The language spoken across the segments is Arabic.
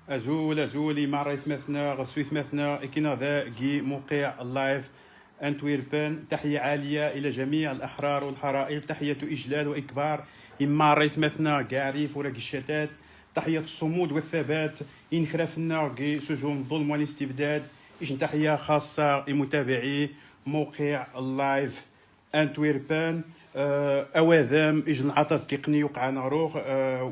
أجولي مريت مثنا غسويت مثنا كينا ذا جي موقع اللايف أنتويربان. تحية عالية إلى جميع الأحرار والحرائر، تحية إجلال وإكبار. إما ريت مثنا كعريف ولا الشتات، تحية الصمود والثبات إن خرفنا كي سجون الظلم والاستبداد. إجن تحية خاصة لمتابعي موقع اللايف أنتويربان. أواذم إجن العطاء التقني وقع ناروخ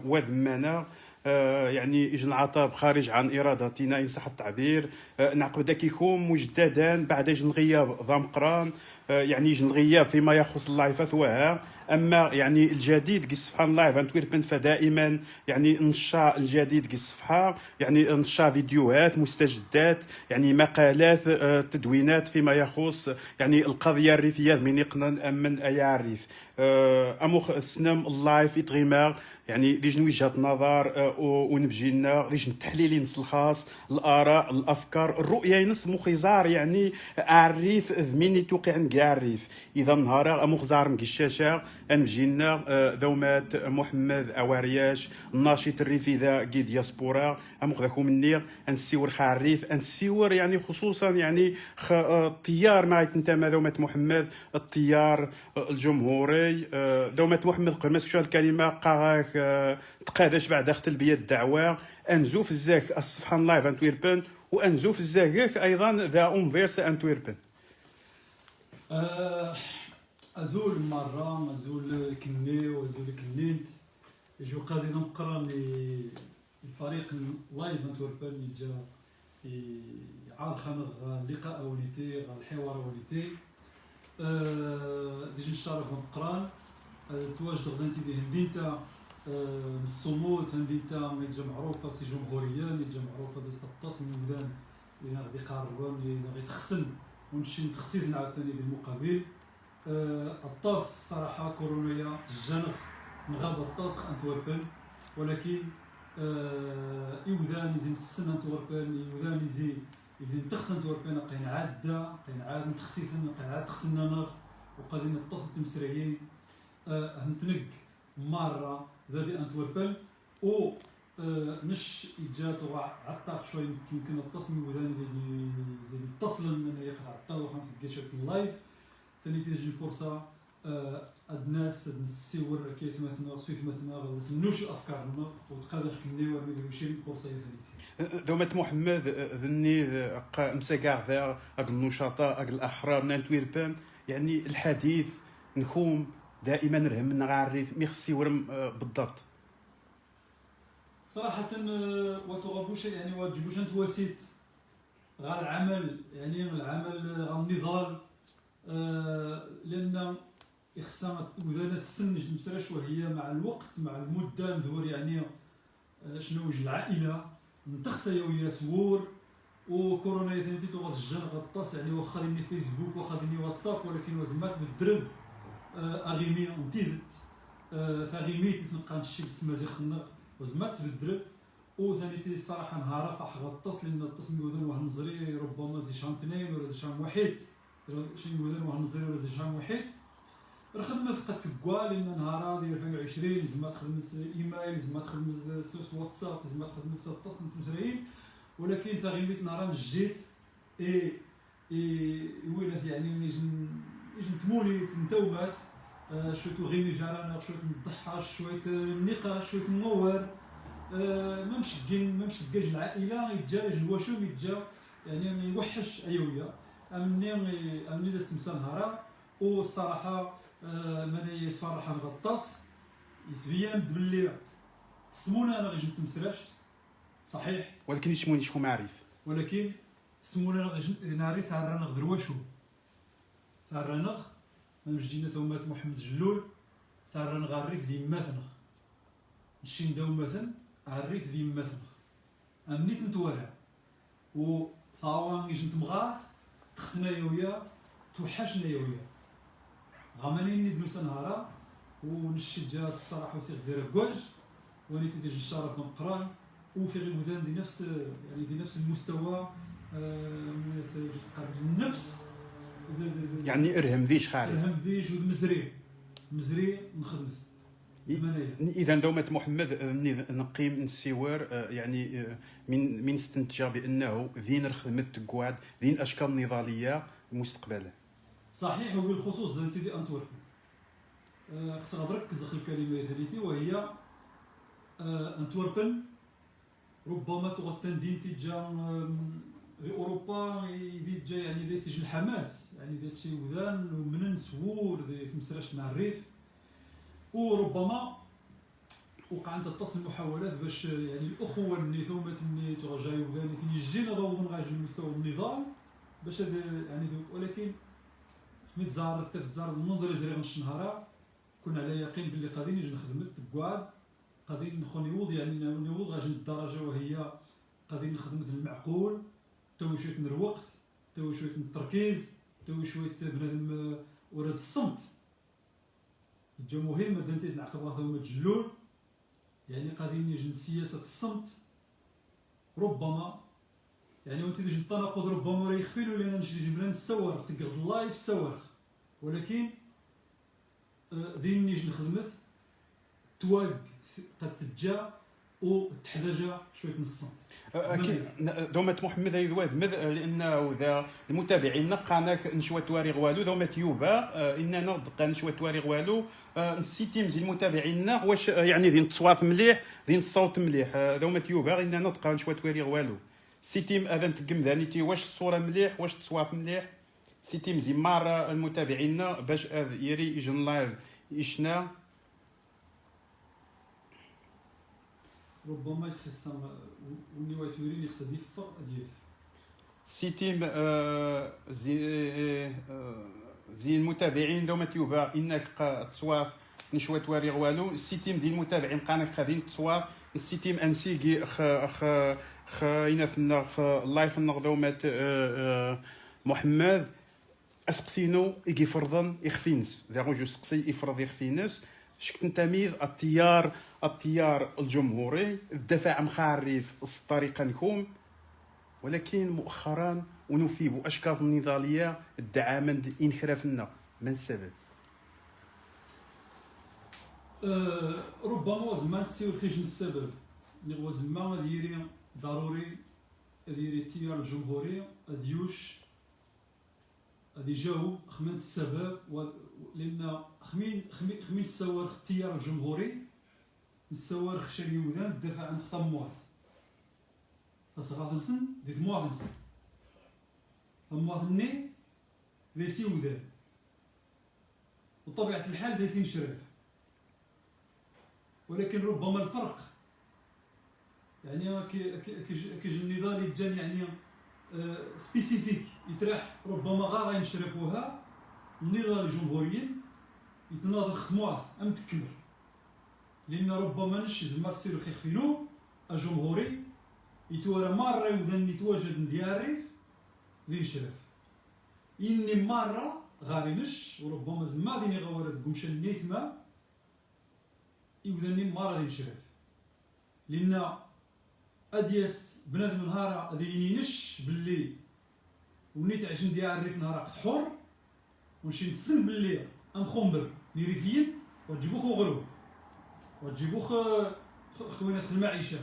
وذمانا يعني إجن العطاء خارج عن إرادتنا إن صح التعبير. نعقب داكيكم مجددا بعد إجن الغياب ضم قران، يعني إجن الغياب فيما يخص اللايفات وها. اما يعني الجديد كي صفحه لايف انتويربن فدائما يعني نشا الجديد كي صفحه، يعني نشا فيديوهات مستجدات، يعني مقالات تدوينات فيما يخص يعني القضيه الريفيه من يقنن امن يعرف امو سنم اللايف يتغيمر يعني ليش وجهه نظر ونبجي لنا ليش التحليل ينس الخاص، الاراء الافكار الرؤيه ينس مخزار يعني عريف ذميني توقع نعرف. اذا نهار امو خزار الشاشه انبجينا ذومات محمد اوارياش الناشط الريفي ذا كي دياسبورا امخذاكم مني انسيور خاريف انسيور يعني خصوصا يعني الطيار ما يتنتمى ذومات محمد الطيار الجمهوري. ذومات محمد قماس شو الكلمه قاك تقادش بعد اخت البيد الدعوه انزوف الزاك الصفحه لايف انتويربن وانزوف الزاك ايضا ذا اونفيرس انتويربن. أزول مرة أزول كني وأزول كنينت يجو قاضي نقرن الفريق لايف انتوربان يجا يعارض خانغ اللقاء أوليتي الحوار أوليتي ديجي الشرف نقران تواجد غدانتي دي هندينتا الصمود هندينتا ميجا معروفة سي جمهورية ميجا معروفة دي سطاس من ودان اللي غادي يقاربون اللي غادي تخسن ونمشي نتخسيد نعاوتاني ديال المقابل. الطاس صراحة كورونيا الجنغ نغاب الطاس أنتوربن، ولكن يوذان يزين السن أنتوربن يوذان يزين تخس أنتوربن قين عاد نتخسيثن قين عاد تخسنا نغ وقادين الطاس التمسريين هنتنق مرة ذادي أنتوربن و نش إجات وعطاق شوي يمكن الطاس يوذان زي اتصل أن يقطع الطاوة في الجيشة اللايف ثاني تيجي الفرصة الناس نسيور كيف مثلا سويت مثلا نوش أفكارنا وتقدر كني ورمي وشين فرصة ثانيتي. دومت محمد ذني مساقع ذا أقل النشطاء أقل الأحرار نانتويربان يعني الحديث نخوم دائما رهم نعرف ميخسي ورم بالضبط. صراحة وتغبوش يعني وتجبوش أنت وسيت غير العمل يعني العمل غير النضال لأن إخصامات وذانات السن نمسراش وهي مع الوقت مع المدة مدور يعني شنو وجه العائلة نتخسى ويا سوور وكورونا ثاني تغاد الجن غطاس يعني واخا ديني فيسبوك واخا ديني واتساب ولكن وزمات بالدرب اغيمي نتيزت فاغيمي تسنقان الشي بالسمازيغ النغ وزمات بالدرب وثاني تي الصراحة نهارا فاح غطاس لأن التصميم وذن واه نزري ربما زي شام اثنين ولا زي شام واحد شي نقولوا واه نزري ولا زي شام واحد الخدمة فقط تقوى لأن نهارا ديال 2020 لازم تخدم ايميل لازم تخدم واتساب لازم تخدم اتصل تمسرين ولكن تغيبت نهارا جيت وينات يعني يجي تمولي نتوبات شويه غيمي جارانا شويه نضحى شويه نقاش شويه منور ما مشكين العائله يتجا الواشوم يتجا يعني يوحش ايويا امني داس تمسا نهارا والصراحه ماني يصفرح نغطاس يسبيان باللي سمونا انا غيجي نتمسراش صحيح ولكن يشموني شكون معرف ولكن سمونا غيجي نعرف رانا غدر واشو رانا ماش جينا ثومات محمد جلول رانا غاريف ديال ماثنغ نشي نداو مثلا عريف ديال ماثنغ امنيت نتوارع و ثاوان يجي نتمغاث تخسنا يويا توحشنا يويا غامانين ندوس نهارا ونشجع الصراحه وسير زير كواج وليت تيجي الشرف نقران وفي غيبودان دي نفس يعني دي نفس المستوى من النفس يعني ارهم ذيش خارج ارهم ذيش والمزري نخدمت اذا دومه محمد نقيم السوار يعني من استنتج بانه ذين خدمه تقعد ذين اشكال نضاليه مستقبلا. صحيح. وبالخصوص انت دي انتورب خصك نركز في الكلمه هذه وهي انتوربن ربما تغتندين تجاه في اوروبا يجي يعني دي سجل الحماس يعني دي شي وذان ومن سوور في مسراش مع الريف وربما وقع انت تصل محاولات باش يعني الاخوه اللي ثوما اللي ترجعوا وذان يجينا ضوض غاج المستوى النضال باش يعني ولكن ملي تزار المنظر زريغ الشنهاره كنا على يقين باللي قادرين نجي نخدم تقعد قادرين نخونيوض يعني نوض غاج الدرجه وهي قادرين نخدم المعقول تو شويه من الوقت تو شويه من التركيز تو شويه بنادم وراد الصمت جا مهم مادام تنعقب ثم تجلول يعني قادرين يجي سياسه الصمت ربما يعني وانت تجي التناقض ربما راه يخفيلو لان نجي جبنا الصواريخ تقعد اللايف الصواريخ ولكن ذين نيجي نخدمت تواق قد تجا وتحتاج شويه من الصمت. اكيد دومه محمد يذواد لانه ذا المتابعين قانا نشوى تواريغ والو دومه يوبا اننا دقا نشوى تواريغ والو نسيتيم زي المتابعين واش يعني ذي التصوات مليح ذي الصوت مليح دومه يوبا اننا دقا نشوى تواريغ والو سيتيم اذن تقم ذانيتي واش الصوره مليح واش التصوات مليح سيتيم زي مار المتابعين باش يري يجن لايف يشنا ربما يتخصم واللي ويتورين يخصد يفق ديال سيتيم زي المتابعين دوما تيوبا انك تصواف نشوى تواريغ والو سيتيم ديال المتابعين قانك خادين تصواف السيتيم انسيكي خ ينثنا خ لايف النغدومات محمد اسقسينو يجي فرضا يخفينس ذا جو سقسي يفرض يخفينس شكت نتميز التيار الجمهوري الدفاع مخارف الطريقه نكون ولكن مؤخرا ونفيب اشكال النضاليه الدعامه انخرافنا من السبب ربما وزمان السيور خيش السبب اللي هو زمان ديري ضروري ديري التيار الجمهوري ديوش هذه جاو خمن السبب لان خمين السوار التيار الجمهوري السوار خشال يودان الدفاع عن خطم مواد فصغار نسن ديت مواد نسن مواد ني ليسي ودان وطبيعة الحال ليسي نشرف ولكن ربما الفرق يعني كيجي النضال يتجان يعني سبيسيفيك يتراح ربما غا ينشرفوها النضال الجمهوريين يتناضل خموات ام تكمل لان ربما نش زعما السير خيخفينو الجمهوري يتورى مره يوذن يتواجد ديال ذي الشرف اني مره غادي نش وربما زعما ديني غوارد قمشان نيثما يوذني مره ذي الشرف لان ادياس بنادم نهار غادي ينش باللي ونيت عشان ديال الريف نهار حر ونمشي نسن باللي انخمبر لي ريفيين وتجيبو خو غرو وتجيبو خوينات المعيشه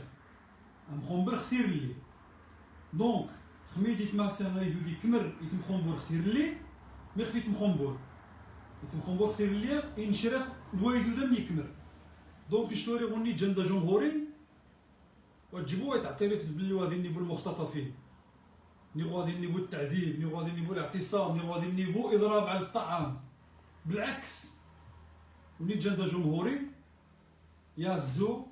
انخمبر كثير لي دونك خميدي تماسا يدي كمر يتمخمبر كثير لي مي خفيت مخمبر يتمخمبر كثير لي ينشرف الوايدو ذم يكمر دونك شتوري غني جندا جمهوري وتجيبوه تعترف باللي غادي نيبو المختطفين ني غادي نيبو التعذيب ني غادي نيبو الاعتصام ني غادي نيبو اضراب على الطعام بالعكس وني جندا جمهوري يعزو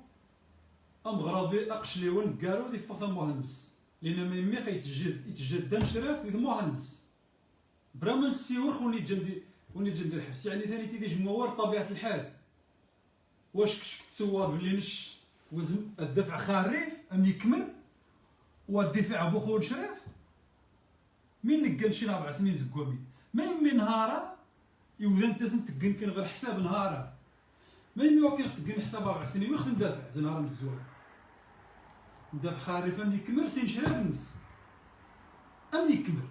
مغربي اقشليون قالوا دي فخا مهندس لان ما يمي يتجدد شرف في مهندس برامن السيور خوني جندي الحبس يعني ثاني تيدي جموار طبيعه الحال واش كشك تسوار باللي نش وزن الدفع خارف ام يكمل والدفاع بوخو شرف مين نقل شي 4 سنين زكوامي ما يمي نهارا يوزن تسن تقن كان غير حساب نهارا ما يمي وكان تقن حساب 4 سنين ويخدم دافع زين نهار مزوال دافع خارف ام يكمل سين شرف الناس ام يكمل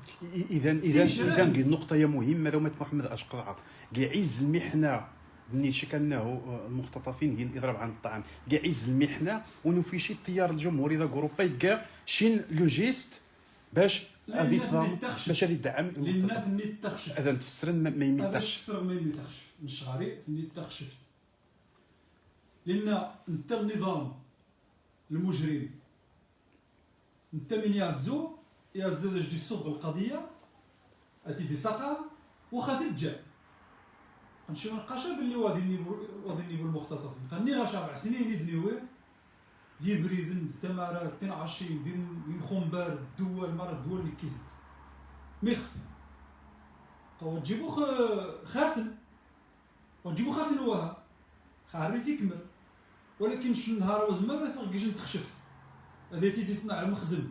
اذا النقطه هي مهمه لو محمد اشقر كيعز المحنه بالنيشة كأنه المختطفين هي الإضراب عن الطعام كاع عز المحنة ونفيشي التيار الجمهوري ذا غروبي كاع شين لو جيست باش غادي تضام باش غادي يدعم للناس اللي تخشف هذا نتفسر ما يميتش تفسر ما يميتش مش غريب اللي تخشف لان انت النظام المجرم انت من يعزو باش يصوغ القضيه اتي دي ساقا وخا ترجع نمشيو نقاشا باللي وادي النيفو المختطفين قالني راه 7 سنين يدنيوه ديال بريدن التمارات تنعشي بين خنبار الدول مرة الدول اللي كيزت ميخف وتجيبو خاسن وتجيبو خاسن وها خاري في كمل ولكن شنو نهار وزما فوق كيجي تخشفت هذا تيدي يصنع المخزن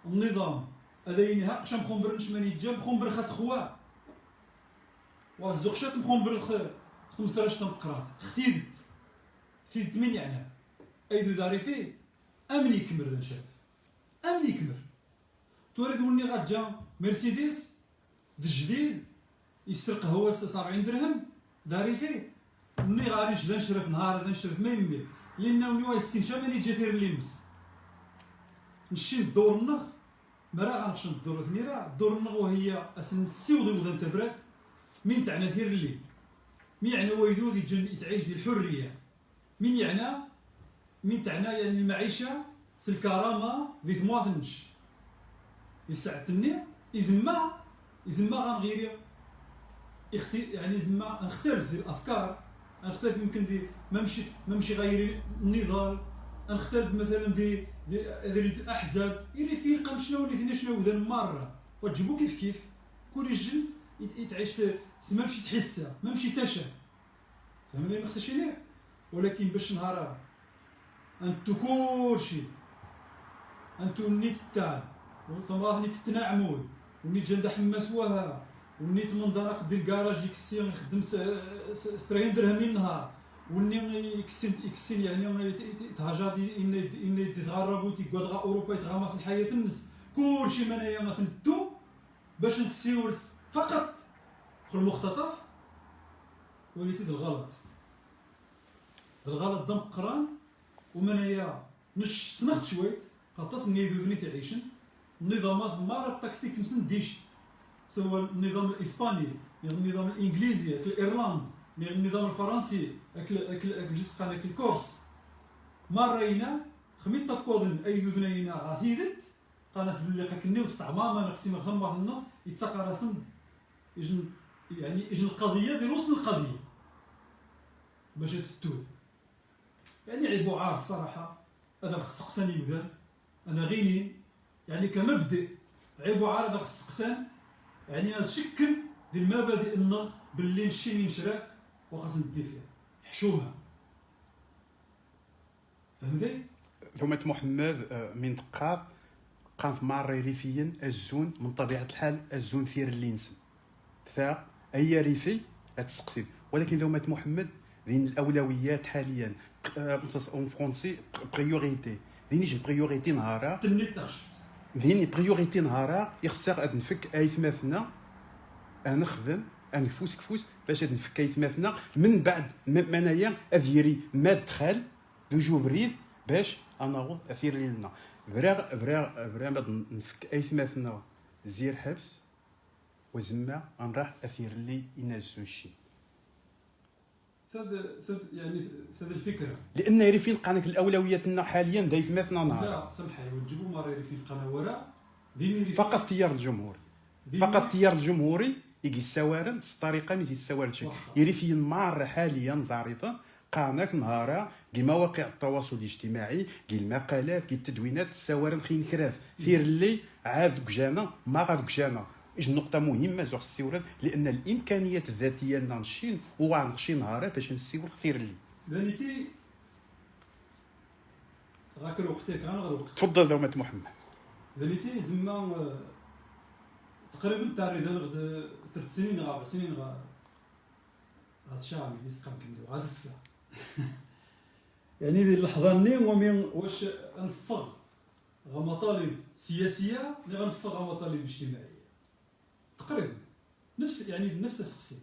النظام هذا ينهى قشا مخنبر نشماني جا مخنبر خاص خواه والزقشات مخنبر خمسراش تنقرات ختيدت من يعني ايدو داري فيه امن يكمل ذا شاف امن يكمل تولد وني غاتجا مرسيدس الجديد يسرق هو 70 درهم داري فيه مني غادي نشد نشرف نهار هذا نشرف ما يمي لانه نيوا الاستنشاق ملي جا ثير اللمس نشي الدور النغ مرا غنخش الدور ثنيرا الدور النغ وهي اسن السيوض وذا تبرات من تعنى ثير الليل مين يعني هو يدود يتعيش ديال الحريه من يعني من تعنى يعني المعيشه الكرامه ذي ثمواثنش يسعدني يزما غنغير يعني يزما نختلف في الافكار نختلف يمكن دي ممشي غير النضال نختلف مثلا دي الاحزاب اللي في قام شنو اللي ثنا شنو ذا المره وتجيبو كيف كل رجل يتعيش مامشي تحسها مامشي تشا فهمني ما خصهاش ليه ولكن باش نهار انتو كلشي انتو نيت تاع ثمرات نيت تنعموا ونيت جندا حماس وها ونيت منطلق ديال كراج يكسي يخدم 30 درهم النهار وني يكسي يعني تهجادي ان يتغربوا تيقعد غا اوروبا يتغامس الحياه الناس كلشي منايا ما تنتو باش نسيو فقط في المختطف وليتي الغلط دم قران ومنايا نش سمخت شويت خاطر نيدو ذني تعيشن النظامات مارا التكتيك مسن ديش سواء النظام الاسباني النظام الانجليزي الايرلند النظام الفرنسي جزء قال الكورس مرينا خميت تقودن اي ذنينا غاثيدت قالت باللي كني واستعمار ما نختي ما خمرنا يتسقى راسن يعني القضيه ديال وصل القضيه باش تتود يعني عيبو عار الصراحه هذا خص سقساني يبدا انا غيني يعني كمبدا عيبو عار هذا خص سقسان يعني هذا شكل ديال المبادئ النغ باللي نشي نشرف وخاص ندي فيها حشومه فهمتي ثم محمد من دقاق قام في ماري ريفيا الزون من طبيعه الحال الزون ثير اللينسن فأي ريفي تسقسي ولكن لو مات محمد ذين الاولويات حاليا اون فرونسي بريوريتي ذينيش بريوريتي نهارا تمني تخشف ذيني بريوريتي نهارا يخسر نفك ايثماثنا نخدم نفوس كفوس باش نفك ايثماثنا من بعد منايا اذيري ما دخل دو جوبريد باش انا اثير لنا فرا نفك ايثماثنا زير حبس وزما نراح اثير لي ينازو شي يعني هذه الفكره لان ريفين قانك الاولويات لنا حاليا دايت مثنا نهار لا سمحي ونجيبوا ماري ريفين قناه وراء فقط تيار الجمهوري فقط تيار الجمهوري يجي السوارن الطريقه ميزي السوارن شي يريفين مار حاليا زاريطه قانك نهارا كي مواقع التواصل الاجتماعي كي المقالات كي التدوينات السوارن خين كراف ثير اللي عاد كجانا ما غاد كجانا نقطة مهمة زوج السيورات لأن الإمكانيات الذاتية نشين وغنخشي نهارا باش نسيور كثير لي. لانيتي غاكر وقتك غنغرق. تفضل دومة محمد. لانيتي زعما تقريبا تاع ريدان غد 3 سنين 4 سنين غتشامي يسقم كندو غادفا. يعني ذي اللحظة ني ومن واش نفغ مطالب سياسية اللي غنفغ مطالب اجتماعية. تقريبا نفس السقسي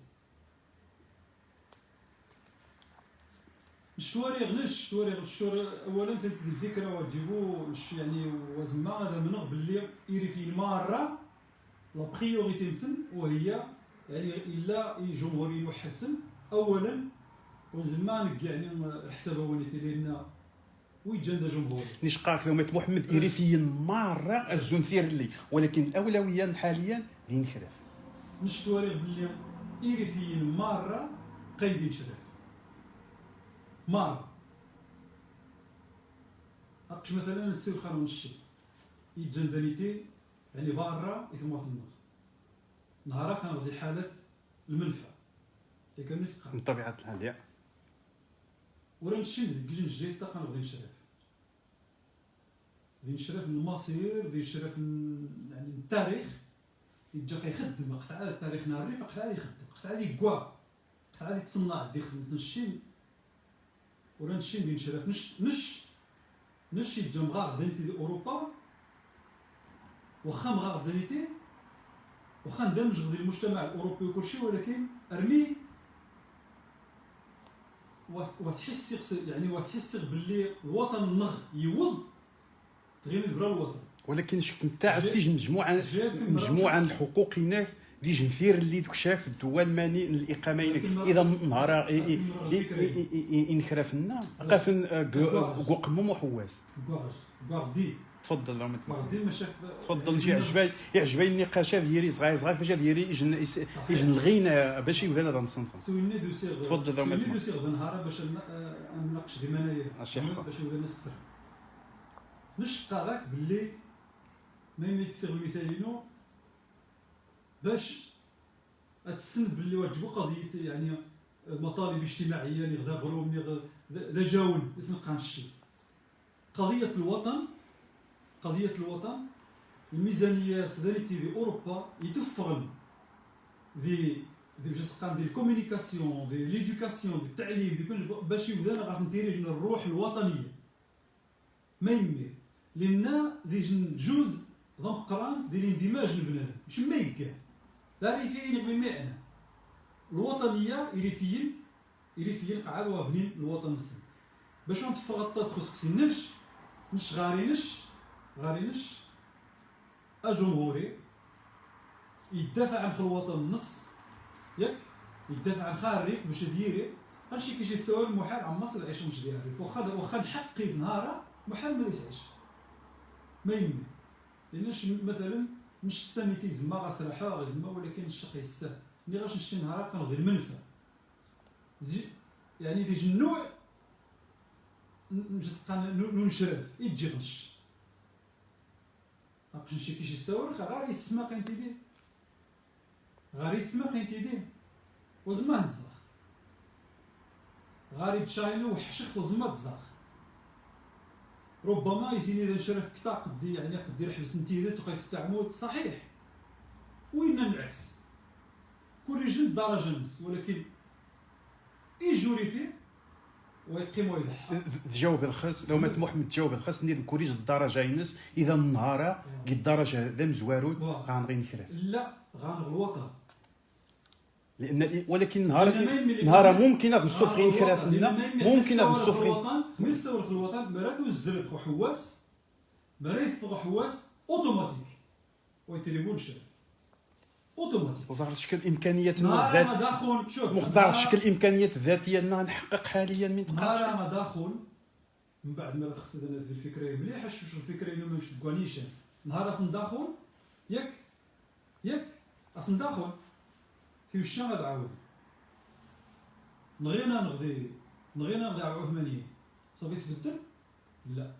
الشوارع اولا تنتي الفكره وتجيبو يعني وزما هذا منغ باللي يري في الماره لا بريوريتي نسن وهي يعني الا جمهوري يحسن اولا وزما يعني الحساب هو اللي تيرينا ويجند جمهوري نيش قالك لو مات محمد إريفيا مارة الزنثير اللي ولكن الأولوية حاليا دين خلاف نشتوري باللي إيريفيين مارة قايدين شرف مارة أقش مثلا السير خانون الشي يجندانيتي يعني بارا يثموا في النار نهارا كان غادي حالة المنفى اللي كان نسقى من طبيعة الحال ورا نشي نزكي نجي حتى كان غادي نشرف غادي نشرف المصير غادي نشرف يعني التاريخ يجا كيخدم وقت عاد التاريخ ناري وقت عاد يخدم وقت عاد يكوا وقت عاد يتصنع دي خدمة نشي ورا نشي ندير نشرف نش يجا مغارب دانيتي اوروبا واخا مغارب دانيتي واخا ندمج غادي المجتمع الاوروبي وكلشي ولكن ارمي واسحس يعني واسحس باللي الوطن النغ يوض تغير برا الوطن ولكن شفت نتاع السجن مجموعه الحقوق هناك اللي جنفير اللي شاف الدول ماني الاقامه اذا نهار انخرف لنا قافن قمم وحواس غادي تفضل لو غادي ما شاف تفضل نجي يعجبني النقاشات ديالي صغير باش ديالي يجن الغينا باش يبدا هذا الصنف سولني دوسي تفضل لو سولني دوسي غدا نهار باش نناقش ديما انايا باش يبدا السر نشقى راك باللي ما يميتكسر المثالينو باش اتسن باللي واجبو قضيه يعني مطالب اجتماعيه اللي غدا غروم ذا جاون نلقى الشيء قضيه الوطن الميزانيه ذاتي في اوروبا يتفغن دي باش تقام دي الكومونيكاسيون دي ليدوكاسيون دي التعليم دي كل باش يبدا خاص نتيريج الروح الوطنيه ما يمي لان دي جوز ضم قران ديال الاندماج البنان مش ميكا لا ريفيين بمعنى الوطنيه يريفيين قعاد وابنين الوطن السن باش نتفرغ الطاس خصك نش غارينش اجمهوري يدافع عن الوطن النص ياك يدافع عن خارف باش ديري هادشي كيجي السؤال محال عن مصر يعيش مش ديال الريف واخا نحقي في نهارها محال ما يسعش ما يمي لاناش مثلا مش السانيتي زعما غاسرحها غزما ولكن الشقي السهل ملي غاش نشتي نهار كنغدي المنفى يعني ديج النوع نشرف يجي غش باش نمشي كيجي السوار غير يسمى قنتيدي وزما نزاخ غاري تشاينا وحشخ وزما تزاخ ربما يثيني اذا نشرف كتا قدي يعني قدي رحبس نتيدي تقيت التعمود صحيح وين العكس كل رجل درجه نفس ولكن يجوري فيه ويقيم ويضحى تجاوب الخاص لو ما محمد تجاوب الخاص ندير الكوريج الدرجه ينس اذا النهار قد الدرجه هذا مزوارود غنغي نخرف لا غنغ الوطن لان ولكن نهار ممكن هذا الصفر ينخرف لنا ممكن هذا الصفر الوطن ميسور في الوطن مرات وزرت حواس مرات فوق حواس اوتوماتيك ويتريبون شرف اوتوماتيك وظهر شكل الامكانيات الذات ما داخل شوف مختار شكل الامكانيات الذاتيه اننا نحقق حاليا من نهار ما داخل من بعد ما خص انا في الفكره مليح شوف الفكره انه مش تقانيش نهار اصلا داخل ياك اصلا داخل في الشام عاود نغينا نغدي على العثمانيين صافي يتبدل لا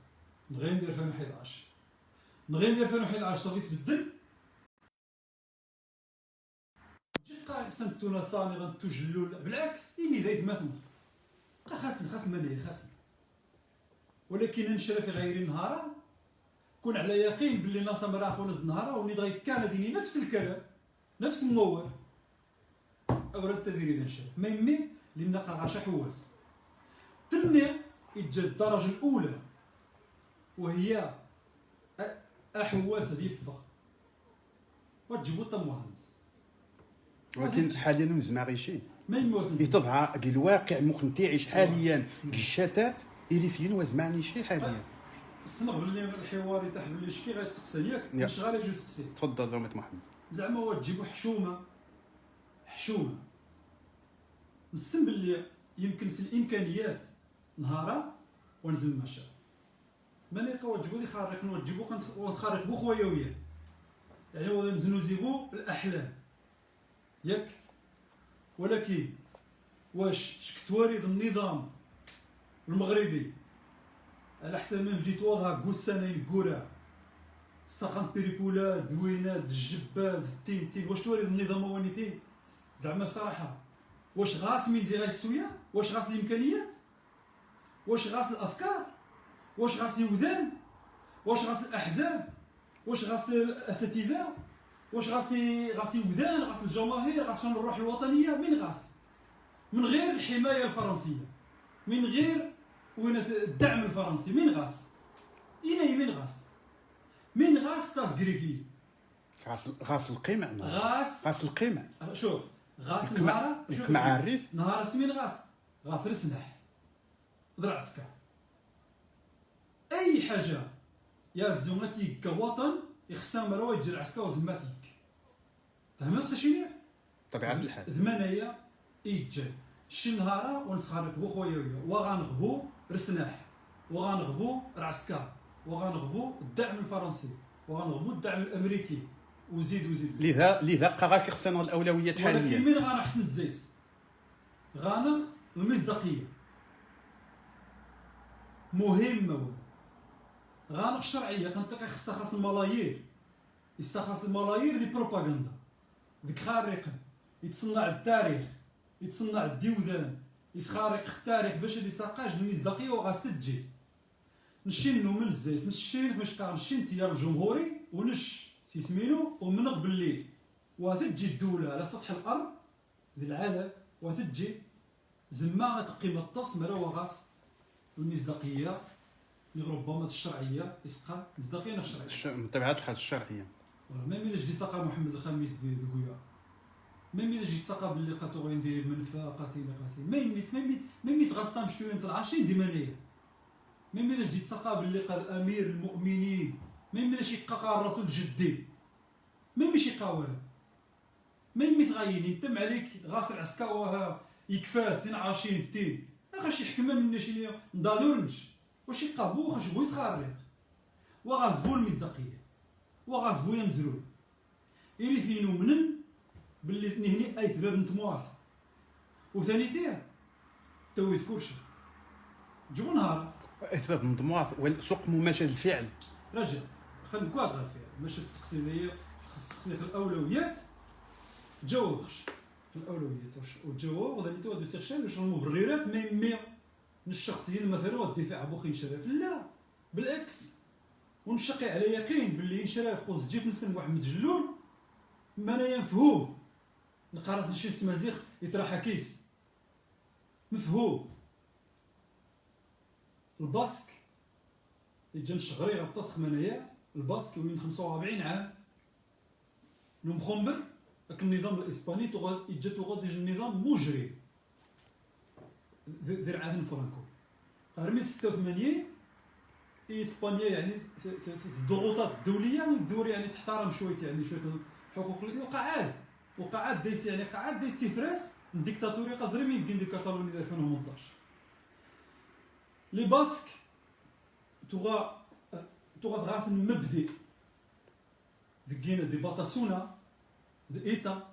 نغي ندير 2011 صافي يتبدل جيت سنتونا صاني غنتوجلوا بالعكس إني ذايت مثلا خاص مني ولكن نشرف في غير نهار كون على يقين باللي ناس مراخ ونز نهار وني دغيا كان ديني نفس الكلام نفس الموال اولا التدريب اذا نشرف ما يمي لان قرعشه حواس تني يتجا الدرجه الاولى وهي احواس هذه الفخ وتجيبوا الطموح ولكن حاليا نزمع غيشي ما يموت يتضع الواقع ممكن تعيش حاليا الشتات اللي فين وزمعني شي حاليا. استمر باللي الحوار يتاح باللي شكي غتسقسى ياك مش غير جوج سقسي. تفضل لومة محمد. زعما هو تجيبو حشومه نسم باللي يمكن الامكانيات نهارا ونزل المشى ما لقاو تجيبو لي خارق نوجبو ونخارق بو خويا وياه يعني هو نزنوزيبو الاحلام ياك. ولكن واش شكتوارد النظام المغربي على حسب ما جيت واضحه كوسانين كورا ساقن بيريكولات دوينات الجباد التين واش توارد النظام وانيتين زعما الصراحه واش غاس من زي السويه واش غاس الامكانيات واش غاس الافكار واش غاس الوذان واش غاس الاحزاب واش غاس الاساتذه واش غاس وذان غاس الجماهير غاس الروح الوطنيه من غاس من غير الحمايه الفرنسيه من غير وين الدعم الفرنسي من غاس إلى من غاس كتاس غريفي غاس القمع غاس القمع شوف غاس المعارف نهار سمين غاس رسنح ضرع عسكر اي حاجه يا زوماتي كوطن يخصها مروا يجي العسكر وزماتيك فهمت خصها طبيعه الحال ذمانيه يجي شي نهار ونسخرك بو خويا ويا وغنغبو رسناح وغنغبو العسكر وغنغبو الدعم الفرنسي وغنغبو الدعم الامريكي وزيد لذا قراك خصنا الاولويات حاليا. ولكن من غنحسن الزيت غنغ المصداقيه مهمه غنغ الشرعيه كنتقي خاص الملايير خاص الملايير دي بروباغندا ديك خارقه يتصنع التاريخ يتصنع الديوذان يسخارق التاريخ باش يساقاج المصداقيه وغاس تجي نشينو من الزيت نشين باش نشين التيار الجمهوري ونش سيسمينو ومن قبل لي وتجي الدوله على سطح الارض ديال العالم وتجي زعما تقيم الطاس مرا وغاس المصداقيه اللي ربما الشرعيه يسقى مصداقيه الشرعيه من طبيعه الحال الشرعيه ميم الا جدي ساقا محمد الخامس ديال كويا ميم الا جيت ساقا باللي قاتو غندير منفى قاتل ميم تغاصطام شويه نتاع 20 ديمانيه ميم الا جيت ساقا باللي قال امير المؤمنين ميم الا شي قاقا الرسول جدي ميم شي قاوله ميم تغايني تم عليك غاس العسكر وها يكفاه 22 تين اخا شي حكمه من شي ندادورنش واش يقابو خاش بو يسخاريق وغازبو المصداقيه وغازبو يا مزرول إلي فينو منن باللي تنهني اي تباب نتمواث وثاني تير تويت كلشي جيبو نهار اثبات نتمواث والسوق مماشى الفعل رجع خلينا نكواد غير الفعل ماشي تسقسي ليا خصني في الاولويات تجاوبش في الاولويات وتجاوب وغادي تو سيرشي واش المبررات مي الشخصيين مثلا والدفاع ابو خين شرف لا بالعكس ونشقي على يقين باللي شرف قوس جيف نسن واحد متجلول ما انا ينفهوه نقراص شي سمازيخ يطرح كيس مفهوم الباسك يجي نشغري غطاسخ منايا الباسك وين 45 عام مخمر لكن النظام الاسباني يجي تغادي النظام مجري دير عهد فرانكو قرمي 86 اسبانيا يعني الضغوطات الدوليه والدول يعني تحترم شويه يعني شويه الحقوق وقعات دايس يعني قعات دايس تفراس الديكتاتوريه قصري من كاين دي كاتالونيا 2018 لي باسك تغا غاس المبدئ دكينا دي باتاسونا دي ايتا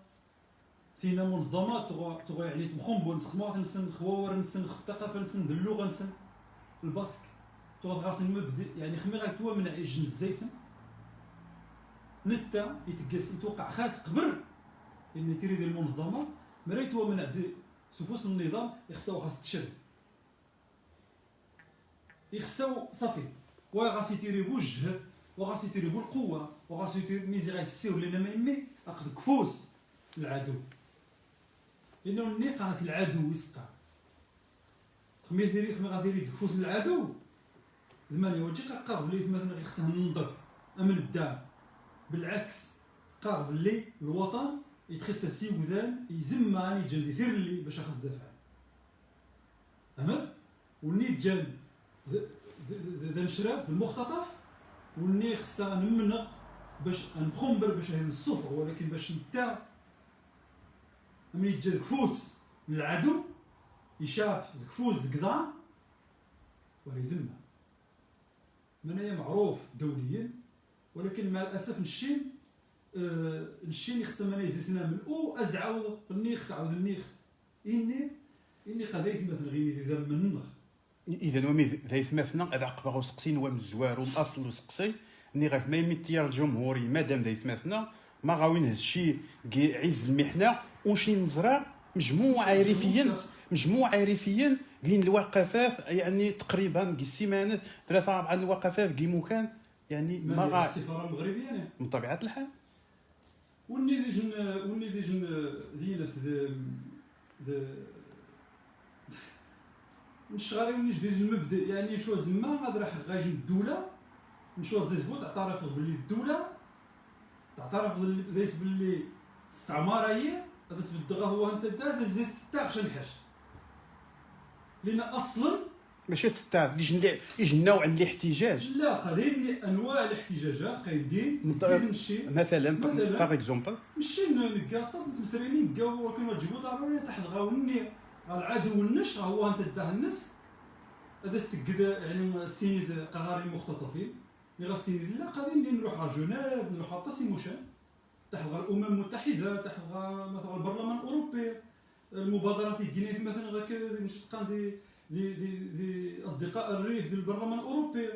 فينا منظمات تغا يعني تمخمبو نخدمو نسن خوار نسن الثقافه نسن اللغه نسن الباسك تغا غاس المبدئ يعني خمي غايتوا من عيش الزيسن نتا يتقاس يتوقع خاص قبر ان تيري ديال المنظمه مريتوا من عزي سفوس النظام يخصو خاص تشرب يخصو صافي وغاس يتيري بوجه وغاس يتيري بالقوه وغاس يتيري ميزي غيسير لنا ما يمي اخذ كفوس العدو لانه النقاص العدو يسقى خمي ثيري خمي غادي كفوس العدو زمان يوجي قرب لي مثلا خصنا ننضر امن الدار بالعكس قرب لي الوطن يتخصص سي وذان يزماني جان يثير لي باش اخذ دفع فهمت وني جان ذا نشرب المختطف وني خصها نمنغ باش نخمبر باش هذا الصفر ولكن باش نتا ملي جا كفوس من العدو يشاف زكفوز زكضان ولا يزمها منايا معروف دوليا ولكن مع الاسف الشين يخصم انا يزيسنا من او ازد عاود النيخت عاود النيخت اني قضيت مثلا غير اذا منغ اذا ومي ذايث مثنا اذا عقبه سقسين ومن الزوار والاصل وسقسي اني غير ما يمتيار الجمهوري مادام ذايث مثنا ما غاوي نهز شي عز المحنه وشي نزرع مجموعه ريفيا كاين الوقفات يعني تقريبا كي السيمانات 3 4 الوقفات كي مكان يعني ما غا السفاره المغربيه يعني من طبيعه الحال وني ديجن دينا في نشغالي وني جديد المبدا يعني شو زعما غادي راح غاجي الدوله نشوف زيزبوط تعترف باللي الدوله تعترف ذيس باللي استعماريه هذا بالدغا هو انت دا زيست تاخش نحش لان اصلا ماشي تتعب يجي نوع عند الاحتجاج لا قليل انواع الاحتجاجات قايدين نمشي مثلا باغ اكزومبل ماشي نلقى تصل مسريني نلقاو ولكن تجيبو ضروري تحت غاوني العدو النش هو انت داه النس هذا استقدا يعني السيد قغاري مختطفين اللي غاسين لا قاعدين نروح على جنيف نروح على تاسيموشان تحت الامم المتحده تحت مثلا البرلمان الاوروبي المبادرات الجنيه مثلا غير مش سقان دي اصدقاء الريف ديال البرلمان الاوروبي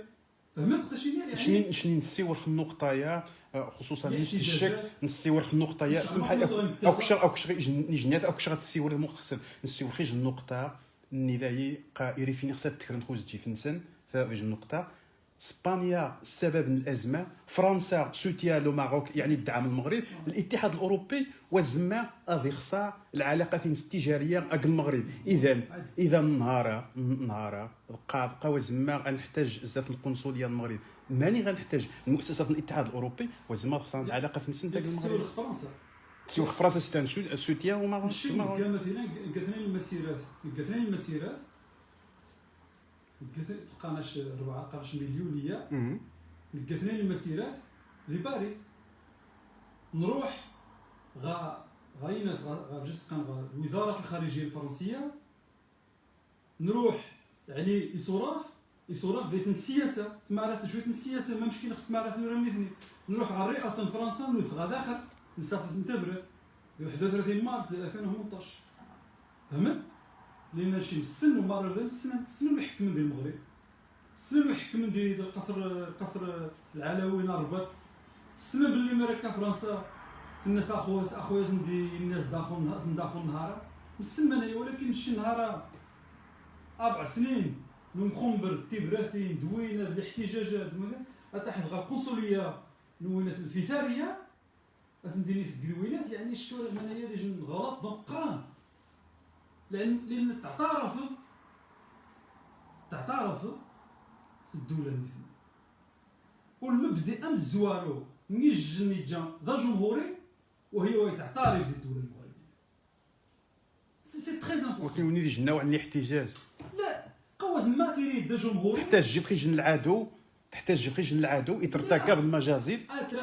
فهمت خصها يعني شنو نسيور في النقطه يا خصوصا الشك نسيور في النقطه يا سمح لي او كش نجنات او كش غتسيور المختصر نسيور خيج النقطه النذاي قائري فين خصها تكرن خوز تجي فنسن فهذه النقطه اسبانيا سبب من الازمه فرنسا سوتيا لو ماروك يعني الدعم المغرب الاتحاد الاوروبي وزما غادي يخسر العلاقات التجاريه مع المغرب اذا نهار بقى وزما غنحتاج بزاف القنصليه المغرب ماني غنحتاج المؤسسات الاتحاد الاوروبي وزما خصنا العلاقه في نسن تاع المغرب فرنسا سيو فرنسا ستان سوتيا وماروك مثلا قالت المسيرات قناش 14 مليونيه لقى 2 المسيرات لباريس نروح غاينا غا وزاره الخارجيه الفرنسيه نروح يعني يصرف ديس السياسه تمارس شويه السياسه ما مشكل خص تمارس ولا اثنين نروح على الرئاسه فرنسا نفغى داخل نساس نتبرت 31 مارس 2018 فهمت لان شي السن ومره السن الحكم ديال المغرب السن الحكم ديال قصر العلويين الرباط السن باللي مركا فرنسا الناس اخويا ندي الناس داخل نهار السن انايا ولكن شي نهار 4 سنين نخمبر تيبراثين دوينه الاحتجاجات تحت غا القنصليه نوينه الفيثاريه اسنديني في الدوينات يعني شتو انايا ديجا غلط دقان لان تعترف الدوله مثل والمبدا ام الزوارو نيجي ذا جمهوري وهي تعترف الدوله المغربيه سي تري امبورطون ولكن ولي يجي نوع من الاحتجاج لا قواز ما تريد ذا جمهوري تحتاج في جن العدو يترتكب المجازر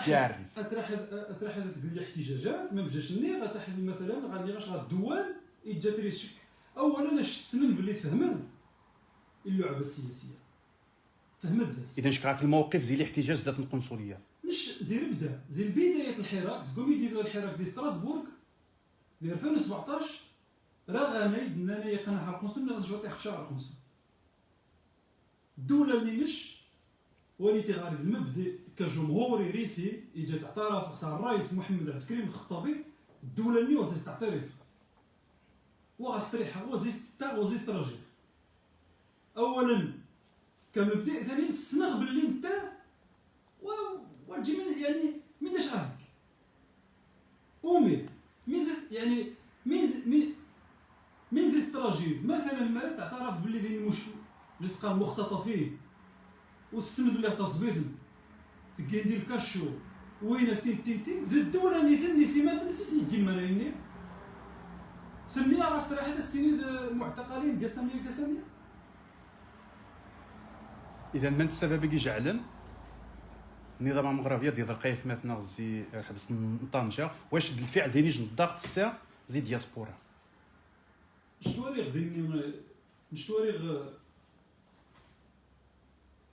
يعرف اتراح الاحتجاجات ما بجاش ني غتحل مثلا غادي غاش الدول يجاتري الشك اولا السنن باللي فهمت اللعبه السياسيه فهمت اذا شكراك الموقف زي الاحتجاج ذات القنصليه مش زي البدا زي بدايه الحراك زكوم يدير الحراك ديال ستراسبورغ في 2017 راه غنايد اننا يقنا على القنصل نرجعوا تيخشى على القنصل الدوله اللي مش وليتي غادي المبدا كجمهوري ريفي اجا تعترف خصها الرئيس محمد عبد الكريم الخطابي الدوله اللي وزيز تعترف وغاستريحها وزيز تراجع اولا كمبدا ثانيا السنغ باللي انت وتجي يعني من اش عافاك اومي ميزيس يعني ميزيس تراجع مثلا ما تعترف باللي داير مشكل جسقا مختطفين وتسند له تصبيط تلقى يدير كاشو وين تين تين تين ذو الدولة نيثني سيما تنسيسني كيما نايمني ثمانية غاستراحة السنين المعتقلين قسمية. اذا من السبب اللي جعلن النظام المغربي ديال القيف مثلا غزي حبس طنجه واش بالفعل دينيش الضغط السا زي دياسبورا نشتوريغ ديني نشتوريغ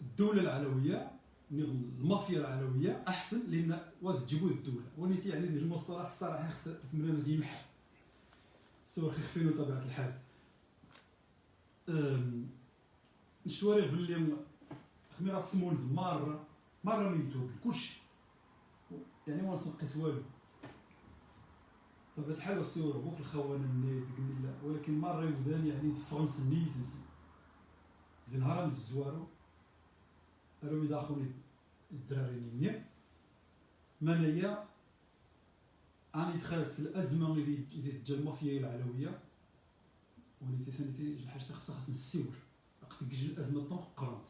الدولة العلوية المافيا العلوية أحسن لأن واد تجيبوا الدولة ونيتي يعني ديال المصطلح الصراحة خص تمرا ما يمحى سوا خفينو طبيعة الحال. نشتوريغ باللي خمي غتسمون مرة من يوتيوب كلشي يعني ما نقيس والو طبيعة الحال والسيور بوك الخونة النيت لا ولكن مرة يبدان يعني فرنسا النيت نسي زين نهار من الزوارو راهم يداخلوني الدراري نينيا منايا اني تخاس الازمه اللي تجا المافيا العلويه ونيتي ثاني الحاجه خاص نسيور وقت تجي الازمه طون قرنت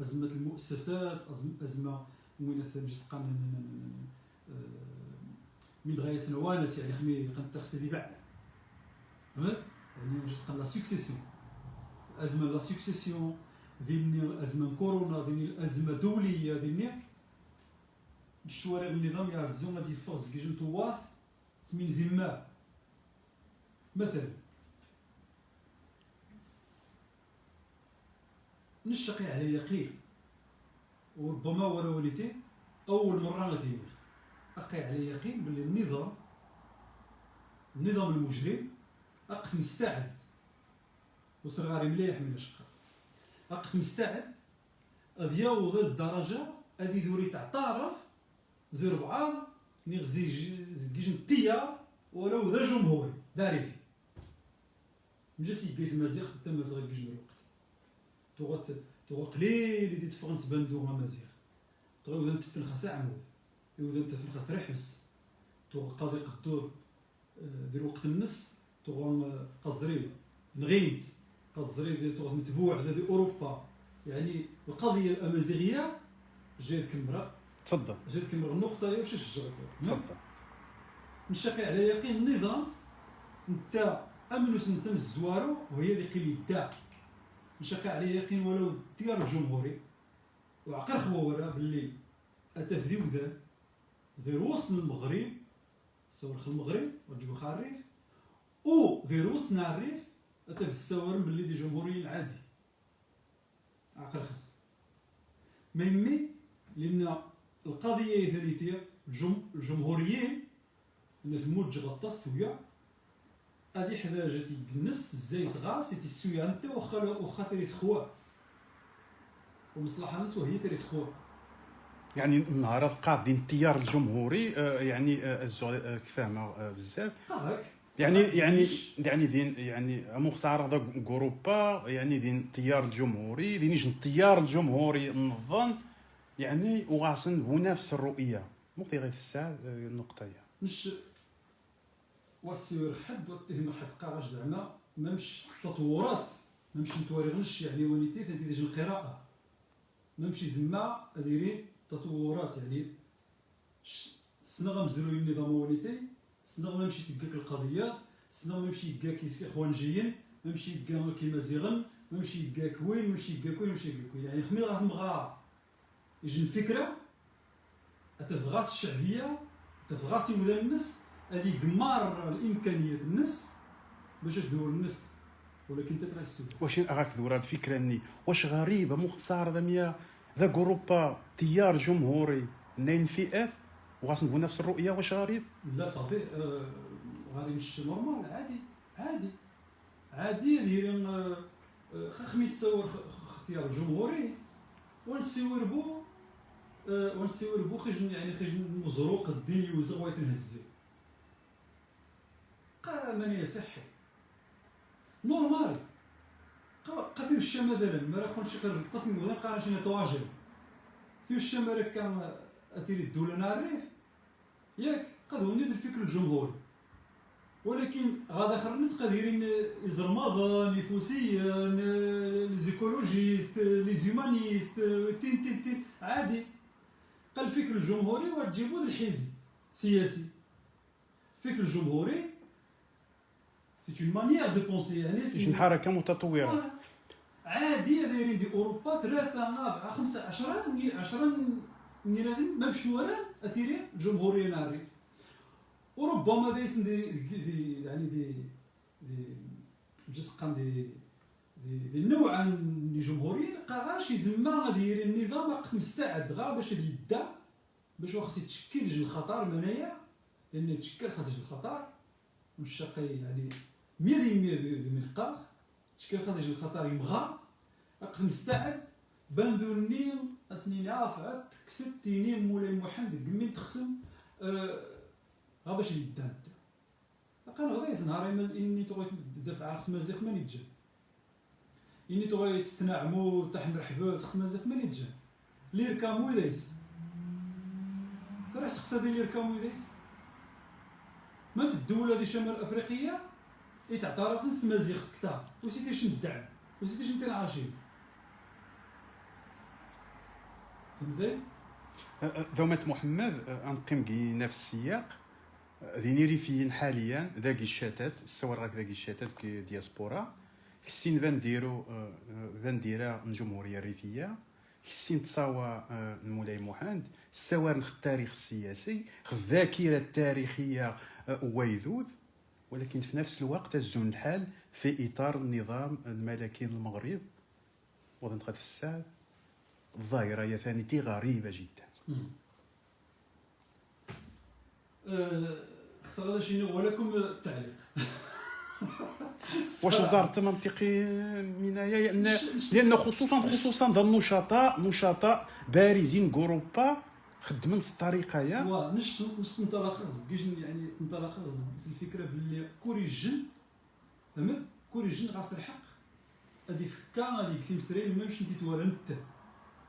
ازمه المؤسسات ازمه وين ثانجس قان من غايه سنوانس يعني خمي قنت لي بعد يعني جست قان لا سكسيسيون ازمه لا سكسيسيون ذيني الازمه كورونا ذيني الازمه دوليه ذيني الشوارع النظام يعزون هذه الفرص كي جنتو واث سمين زمار مثلا نشقي على يقين وربما وليتي اول مره غادي اقي على يقين باللي النظام المجرم اقت مستعد وصل غاري مليح من الاشقاء اقت مستعد غادي يوض الدرجه هذه دوري تعترف زير بعض نغزي زكيج التيار ولو ذا جمهوري داري مجلس يبيث مزيغ حتى مزيغ كيج الوقت تو قليل اللي تفرنس بندوها مزيغ تو اذا تتنخس عمود اذا انت في الخسر يحبس تو قاضي قدور دير وقت النص تو قزريد نغيد قزريد تو متبوع ذي اوروبا يعني القضيه الامازيغيه جايت كمره تفضل جايت كمره النقطه واش الشجره تفضل نشقي على يقين النظام انت امنوس نسم الزوارو وهي ذي قيم الداع نشقي على يقين ولو التيار الجمهوري وعقر خوورا باللي اتى في ذي وذا ذي وسط المغرب صور المغرب وتجيبو خاريف او ذي وسط الريف اتى في السوارم باللي دي جمهوريين عادي عقل خاص ما يمي لان القضيه ثانيتيه الجمهوريين اللي تموت غطاس تويا هذه حدا جاتي النص زي صغار سيتي السويا انت واخا تري تخوا ومصلحه الناس وهي تري تخوا يعني النهار قاضين التيار الجمهوري يعني كفاهمه بزاف يعني دين يعني مختار هذا جروبا يعني دين التيار الجمهوري دينيش التيار الجمهوري نظن يعني وغاسن هو نفس الرؤيه ممكن غير في الساعه النقطه مش وسير حد واتهم حد قراش زعما مامش تطورات مامش نتورغنش يعني ونيتي ثاني ديال القراءه مامشي زعما دايرين تطورات يعني السنه غنزلوا النظام ونيتي السنه غنمشي تلقاك القضيات السنه غنمشي يلقاك اخوانجيين مامشي يلقاك كيما زيغن مامشي يلقاك وين ماشي يلقاك وين ماشي يلقاك وين يعني خمي غتبغى يجي الفكره اتفغاس الشعبيه تفغاسي وذا الناس هذه قمار الامكانيات الناس باش تدور الناس ولكن تتغير السوق واش راك دور هاد الفكره اني واش غريبه مختصره ذا جروبا تيار جمهوري نين فئات وغاس نقول نفس الرؤيه واش غريب لا طبيعي غادي مش نورمال عادي دايرين خميس تصور اختيار جمهوري ونسيور بو خرج يعني خرج مزروق الدين يوزغ ويتنهزي ماني صحي نورمال قاتل الشام مثلا ما راكونش غير التصميم ولا قارش طواجن في الشام راه كان اتيري الدوله نعرف ياك قادوا ندير الفكر الجمهوري ولكن غادا اخر الناس قادرين يزرماض نفوسيا لي زيكولوجيست لي زومانيست تين عادي قال الفكر الجمهوري وتجيبو للحزب سياسي. الفكر الجمهوري سي اون مانيير دو بونسي، يعني شي حركه متطوره عاديه دايرين دي اوروبا 3 4 5 10 نيراتين ما مشتو ولا اتيري الجمهوريه نعرف. وربما دايسن دي يعني دي جسقان دي النوع من الجمهوريه قاغاش يتزمى غادي يدير النظام وقت مستعد غير باش يبدا باش خاص يتشكل يجي الخطر منايا، لان يتشكل خاص يجي الخطر مش شقي يعني 100% من قاغ تشكل خاص يجي الخطر يبغى وقت مستعد بندوني اسنين عافا تكسب تيني مولاي محمد قمين تخسم غا باش يدان كان غدا يسنهار اني توغيت دافع على خمازيخ ما نيتجا اني توغيت تنعمو تاع مرحبا خمازيخ ما نيتجا لير كامو يديس ترى سقسا ديال لير كامو يديس ما الدوله دي شمال افريقيا يتعترف نسمازيخ كتا وسيتيش ندعم وسيتيش نتنعاشي فهمتي. دومة محمد انقيم كي نفس السياق ذيني ريفيين حاليا ذاك الشتات الصور راك ذاك الشتات كي دياسبورا حسين فنديرا الجمهوريه الريفيه حسين تصاوى مولاي محمد السوارنخ التاريخ السياسي الذاكره التاريخيه ويذوذ، ولكن في نفس الوقت الزون الحال في اطار النظام الملكي المغرب وضنقات في الساعه الظاهره هي ثانيتي غريبه جدا. خصنا هذا شنو ولكم التعليق. واش زارت منطقي منايا لان خصوصا ذا النشطاء بارزين اوروبا خدمن الطريقه يا نشط انطلاق كيش يعني انطلاق الفكره باللي كوريجن فهمت كوريجن غاس الحق هذه فكا غادي كثير مسرين ما باش نتوالى نتا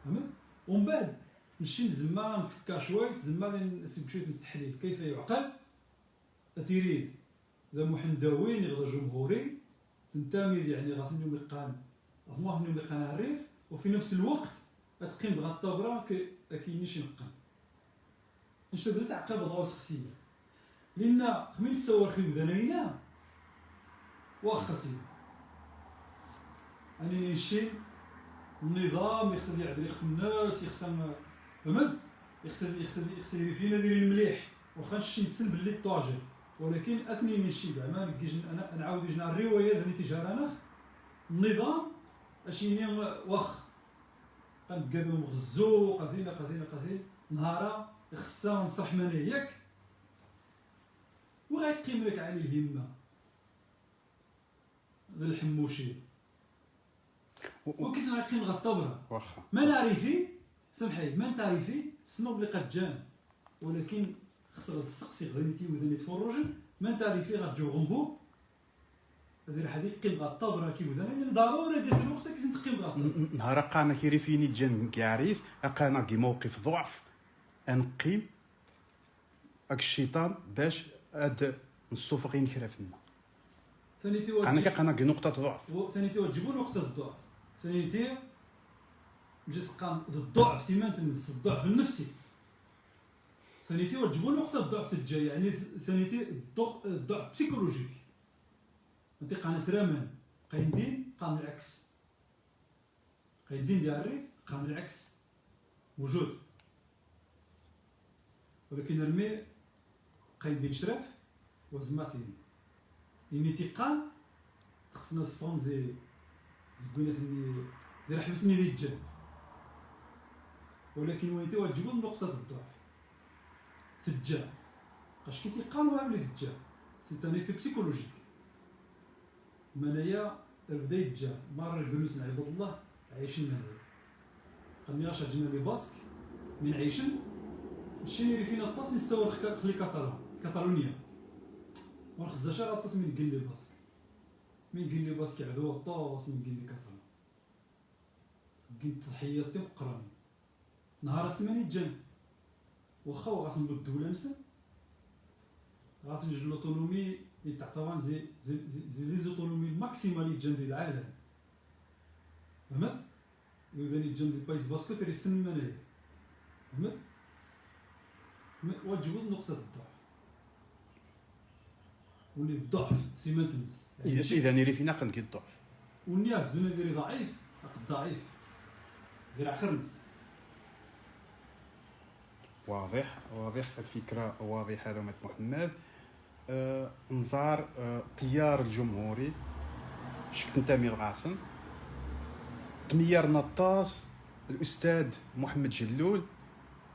فهمت ومن بعد نمشي زعما نفكا شويه زعما نسيب شويه من التحليل كيف يعقل تيريد ذا محندوين غدا جمهوري تنتمي يعني غاثني ميقان غاثني ميقان الريف وفي نفس الوقت تقيم دغا الطبره كاينش نقام نشتو بدا تعقب ضوء شخصيه لان خمين السوار خيو ذنينا واخا سيدي اني نمشي النظام يخصني يعدل في الناس يخصن فهمت يخصني فينا دايرين مليح واخا نمشي نسن باللي طاجر ولكن اثني نمشي زعما انا نعاود جنا الروايه ذني تجارنا النظام اشيني واخ كنقابلو مغزو قضينا نهارا خصها نصرح مني ياك وغيقيم لك عن الهمه ذا الحموشي وكيس غيقيم غا الطبره واخا ما نعرفي سمحي ما نعرفي سمو بلي قد جان ولكن خسر السقسي غنيتي وذني تفرجن ما نعرفي غتجو غنبو هذه راح يقيم غا الطبره كي وذني ضروري ديس الوقت كيس نتقيم غا الطبره نهار قانا كيريفيني جن كيعرف قانا كي موقف ضعف انقيم اك الشيطان باش هاد الصوفقين يكرفنا ثاني قانا كي نقطه ضعف ثاني تجيبوا نقطه الضعف ثاني مجلس قام الضعف سيمانت الضعف النفسي ثاني تجيبوا نقطه الضعف الجاي يعني ثاني الضعف بسيكولوجيك انت قانا سرامان قايدين قام العكس قايدين ديال الريف قام العكس موجود ولكن رمي قايدين شرف وزماتين اني تيقان خصنا الفون زي زبينه زي حبسني لي الجن ولكن وين تجيبوا نقطه الضعف تجا باش كي تيقانوا بلي تجا سي تاني في بسيكولوجيك منايا بدا يتجا مره الجلوس مع عباد الله عايشين منايا قالني اش عجبنا لي باسك من عايشين نمشي فينا الطاس نستوى خلي كاتالونيا ما نخزاش على الطاس من قال لي باسك من قال لي باسك عدو الطاس من قال لي كاتالون قلت تحياتي وقراني نهار سماني جان واخا غاسنبدو الدوله نسن غاسنجي لوطونومي يتعتبر زي لي زوتونومي الماكسيمالي جان ديال العالم فهمت؟ يوداني جان ديال البايس باسكو تري سن منايا فهمت؟ وتجبد نقطة الضعف واللي الضعف سمات الناس اذا نيري فينا قد الضعف واللي عزونا ديري ضعيف ضعيف دير عخر الناس. واضح الفكره واضحه هذا محمد. نظار التيار الجمهوري شفت نتامي الغاصن تمير نطاس الاستاذ محمد جلول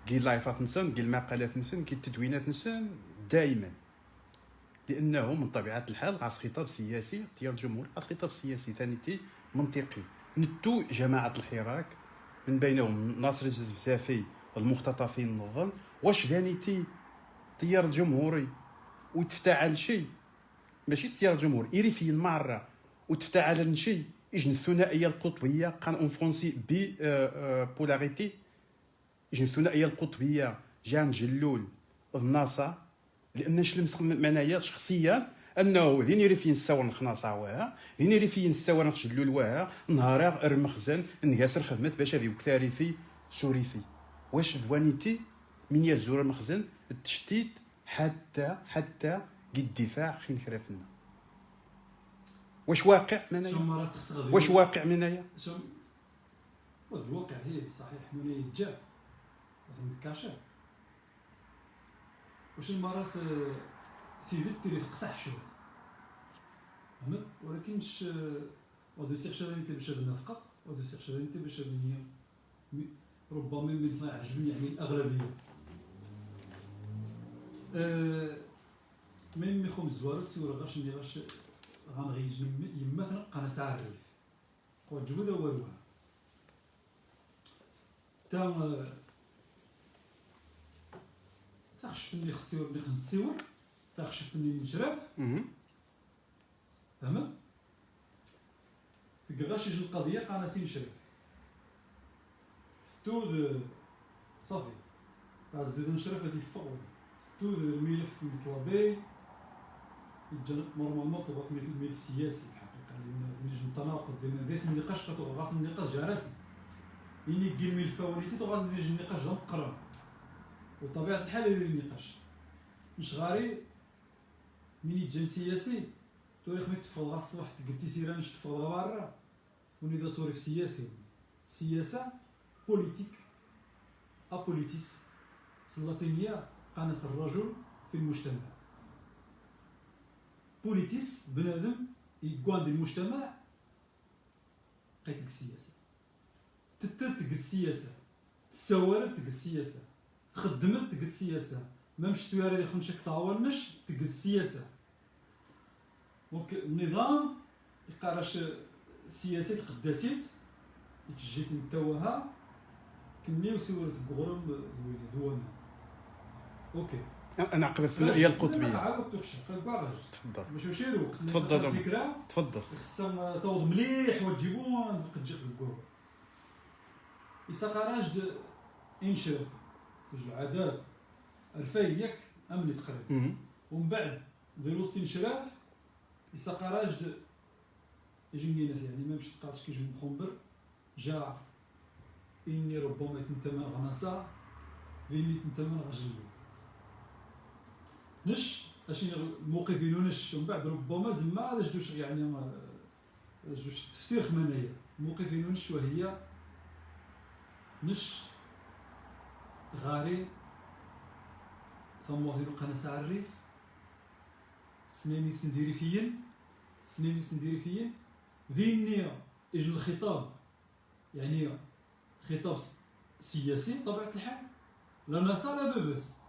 كي لايفات نسن كي المقالات نسن كي التدوينات نسن دائما، لانه من طبيعه الحال غاص خطاب سياسي التيار الجمهوري غاص خطاب سياسي ثانيتي منطقي نتو جماعه الحراك من بينهم ناصر الجزفزافي المختطفين النظام واش فانيتي التيار الجمهوري وتفتعل شيء ماشي التيار الجمهوري يري في المعره وتفتعل شيء اجن الثنائيه القطبيه قان اون فرونسي بي بولاريتي اجن الثنائيه القطبيه جان جلول الناصا لان نشلمس منايا شخصيا انه ذين يري في نساور نخناصا وها ذين يري في نساور نخجلول وها نهار المخزن نقاسر خدمت باش هذه وكثاريثي سوريثي واش دوانيتي من يزور المخزن التشتيت حتى الدفاع خين خرافنا واش واقع منايا واش واقع منايا الواقع هي صحيح منايا جا مثلا كاشا واش المرات في ذكري تقصح شويه فهمت ولكنش ودو سير شادنتي باش هذا النفقه ودو سير شادنتي باش هذا ربما من صنع عجبني يعني الاغلبيه ميم يخوم الزوار سيورا غاش اللي غاش غنغيج يما تنقى انا ساعه الريف وجبو دا واروها تا تخشف اللي خصيور اللي خنسيور تخشف اللي نشرف فهمت تلقاش يجي القضيه قانا سي نشرف تود صافي زيد نشرف هادي فوق تود الملف مطلبي نورمالمون كتبقى في الملف السياسي الحقيقه لان نجم التناقض ديال ديس النقاش كتبقى غاص النقاش جا راسي يعني كي الملف فواليتي تبغى يجي النقاش جا مقرن وطبيعه الحال يدير النقاش مش غاري من يجي سياسي تاريخ ما يتفضل غاص واحد قلتي سير انا تفضل برا وني دا صوري في سياسي سياسه بوليتيك ابوليتيس اللاتينيه قناص الرجل في المجتمع بوليتيس بنادم يقوان ديال المجتمع قيتك السياسه تتتك السياسه تسوالت تك السياسه خدمت تك السياسه ما مش سواره اللي خمشك تعاونش تك السياسه دونك النظام يقراش سياسه القداسيت يتجيت نتوها كني وسورة الغرم دوما اوكي انا عقب الثنائيه القطبيه عاود تخشى باغي تفضل باش شي الوقت تفضل الفكره تفضل خصها توض مليح وتجيبون تجي الكور يساقراج انشاف سجل العذاب 2000 ياك امني تقريبا ومن بعد ديروا استنشراف يساقراج يجي يعني ما مش تقاش كيجي مخنبر جا إني ربما يتنتمن غناصة ذيني يتنتمن غجلو نش اشي الموقفين نش ومن بعد ربما زعما هذا جوج يعني جوج تفسير خمانية موقفين نش وهي نش غاري ثم واحد يبقى ساعة الريف سنيني سنديري فيين ذيني يجي الخطاب يعني خطاب سياسي بطبيعة الحال لا نصا لا ببس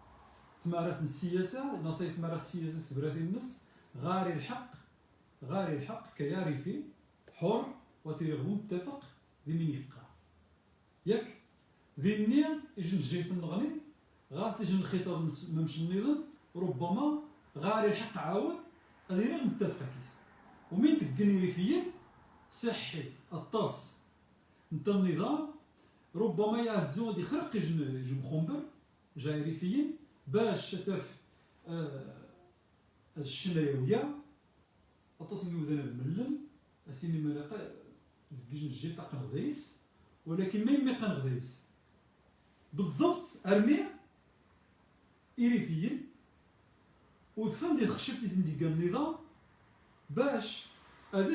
تمارس السياسة نصا يتمارس السياسة سبراتي الناس غاري الحق كياريفي حر وتيغمو متفق ذي من يفقه ياك ذي النية يجي الجيت النغني غاس يجي الخطاب ممشي النظام ربما غاري الحق عاود هذه غير متفقة كيس ومين تقني ريفيين صحي الطاس انت النظام ربما يعزو دي خرق يجي مخنبر جاي ريفيين باش شتف الشنايوية التصميم وذنا الملم اسيني ملاقا زكيج نجي تاع قنغديس ولكن ما يمي قنغديس بالضبط ارمي إيريفيين ودفن دي خشفتي تندي النظام باش هذا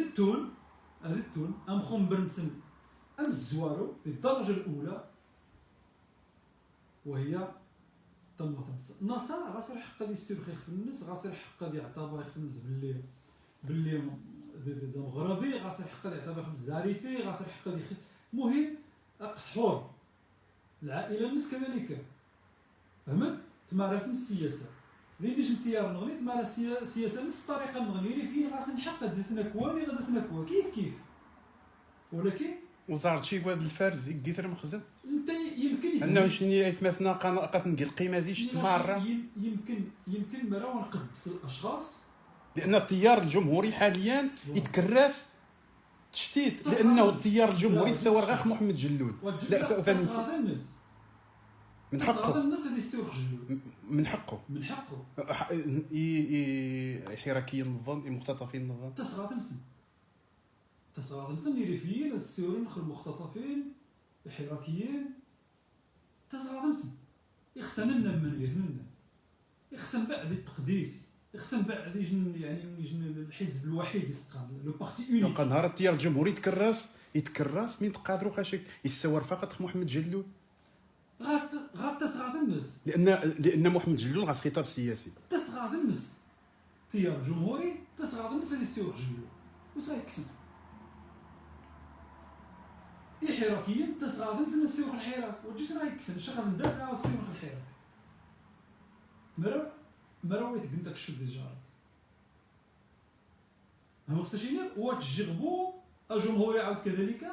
التون ام خون برنسن ام الزوارو بالدرجه الاولى وهي تم النصارى غاسر حق غادي يسير خير في الناس غاسر حق غادي يعتبر خير الناس باللي مغربي غاسر حق غادي يعتبر خبز زاريفي غاسر حق غادي المهم حور العائله الناس كذلك فهمت تمارس السياسه ليش امتيار نغني تمارس السياسه نفس الطريقه نغني لي فين غاس نحق هاد السنكوا اللي غادا سنكوا كيف ولكن وزارة شي واد الفارز يدير المخزن انت يمكن انه شنو يتمثلنا قاتنقي القيمه ديش مره يمكن مرة ونقدس الاشخاص لان التيار الجمهوري حاليا يتكرس تشتيت لانه التيار الجمهوري استوى غير محمد جلول لا هذا الناس من حقه هذا الناس اللي يستوي جلول من حقه حراكيا النظام مختطفين النظام تصغر نسن اللي فيه السيورين خل مختطفين حراكيين تصغر نسن يخسن لنا من يثننا يخسن بعد التقديس يخسن بعد يجن الحزب الوحيد يسقط لو بارتي اونيك نهار التيار الجمهوري يتكرس من تقادروا خاشك يستور فقط محمد جلول غاد تصغر الناس لان محمد جلول غاس خطاب سياسي تصغر الناس تيار جمهوري تصغر الناس اللي يستوي جلول واش غيكسب حراكيا تصغر الناس اللي يستوي الحراك وجيس راه يكسب شخص ندافع على يستوي الحراك مرة ويت قنتك الشد الجارد هم خصشيني وتجغبو الجمهوري عاود كذلك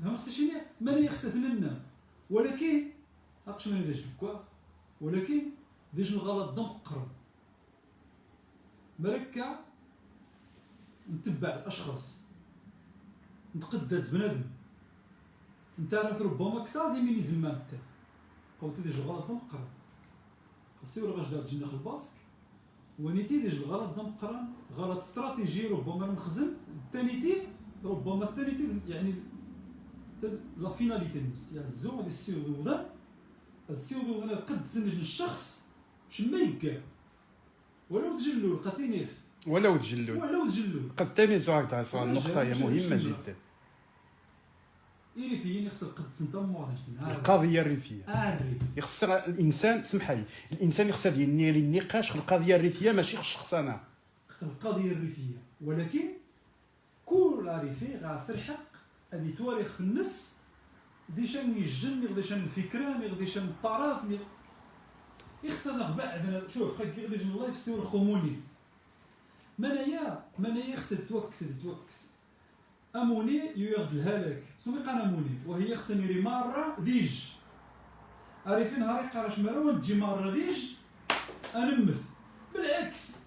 هم خصشيني من يخسثنا ولكن هاكش من داش دكوا ولكن ديش الغلط دم قرب مركا نتبع الاشخاص نتقدس بنادم انت راه ربما كتازي من زمان انت قلت ديش الغلط دم قرب خاصي ولا باش دار تجينا في الباسك ونيتي ديج الغلط دم قران غلط استراتيجي ربما نخزن الثانيتي ربما الثانيتي يعني لا فيناليتي الناس يعني الزوم غادي السيو ذو قد تسنج الشخص شما يكا ولو تجلو لقاتيني ولو تجلو قد تميزوا هكذا النقطه هي مهمه جدا فين يخسر قد سنتم القضيه الريفيه يخسر الانسان سمح لي الانسان يخسر ينير النقاش في القضيه الريفيه ماشي الشخص انا القضيه الريفيه ولكن كل ريفي غاسر حق هذه تواريخ في النص ديشان يجن يغديشان الفكره يغديشان الطرف يخسر بعد شوف غادي الله يفسر الخموني منايا خسر توكس اموني يوغد الهلاك سمي قال اموني وهي خصني مره ديج عارفين نهار قراش مروان تجي مره ديج انمث بالعكس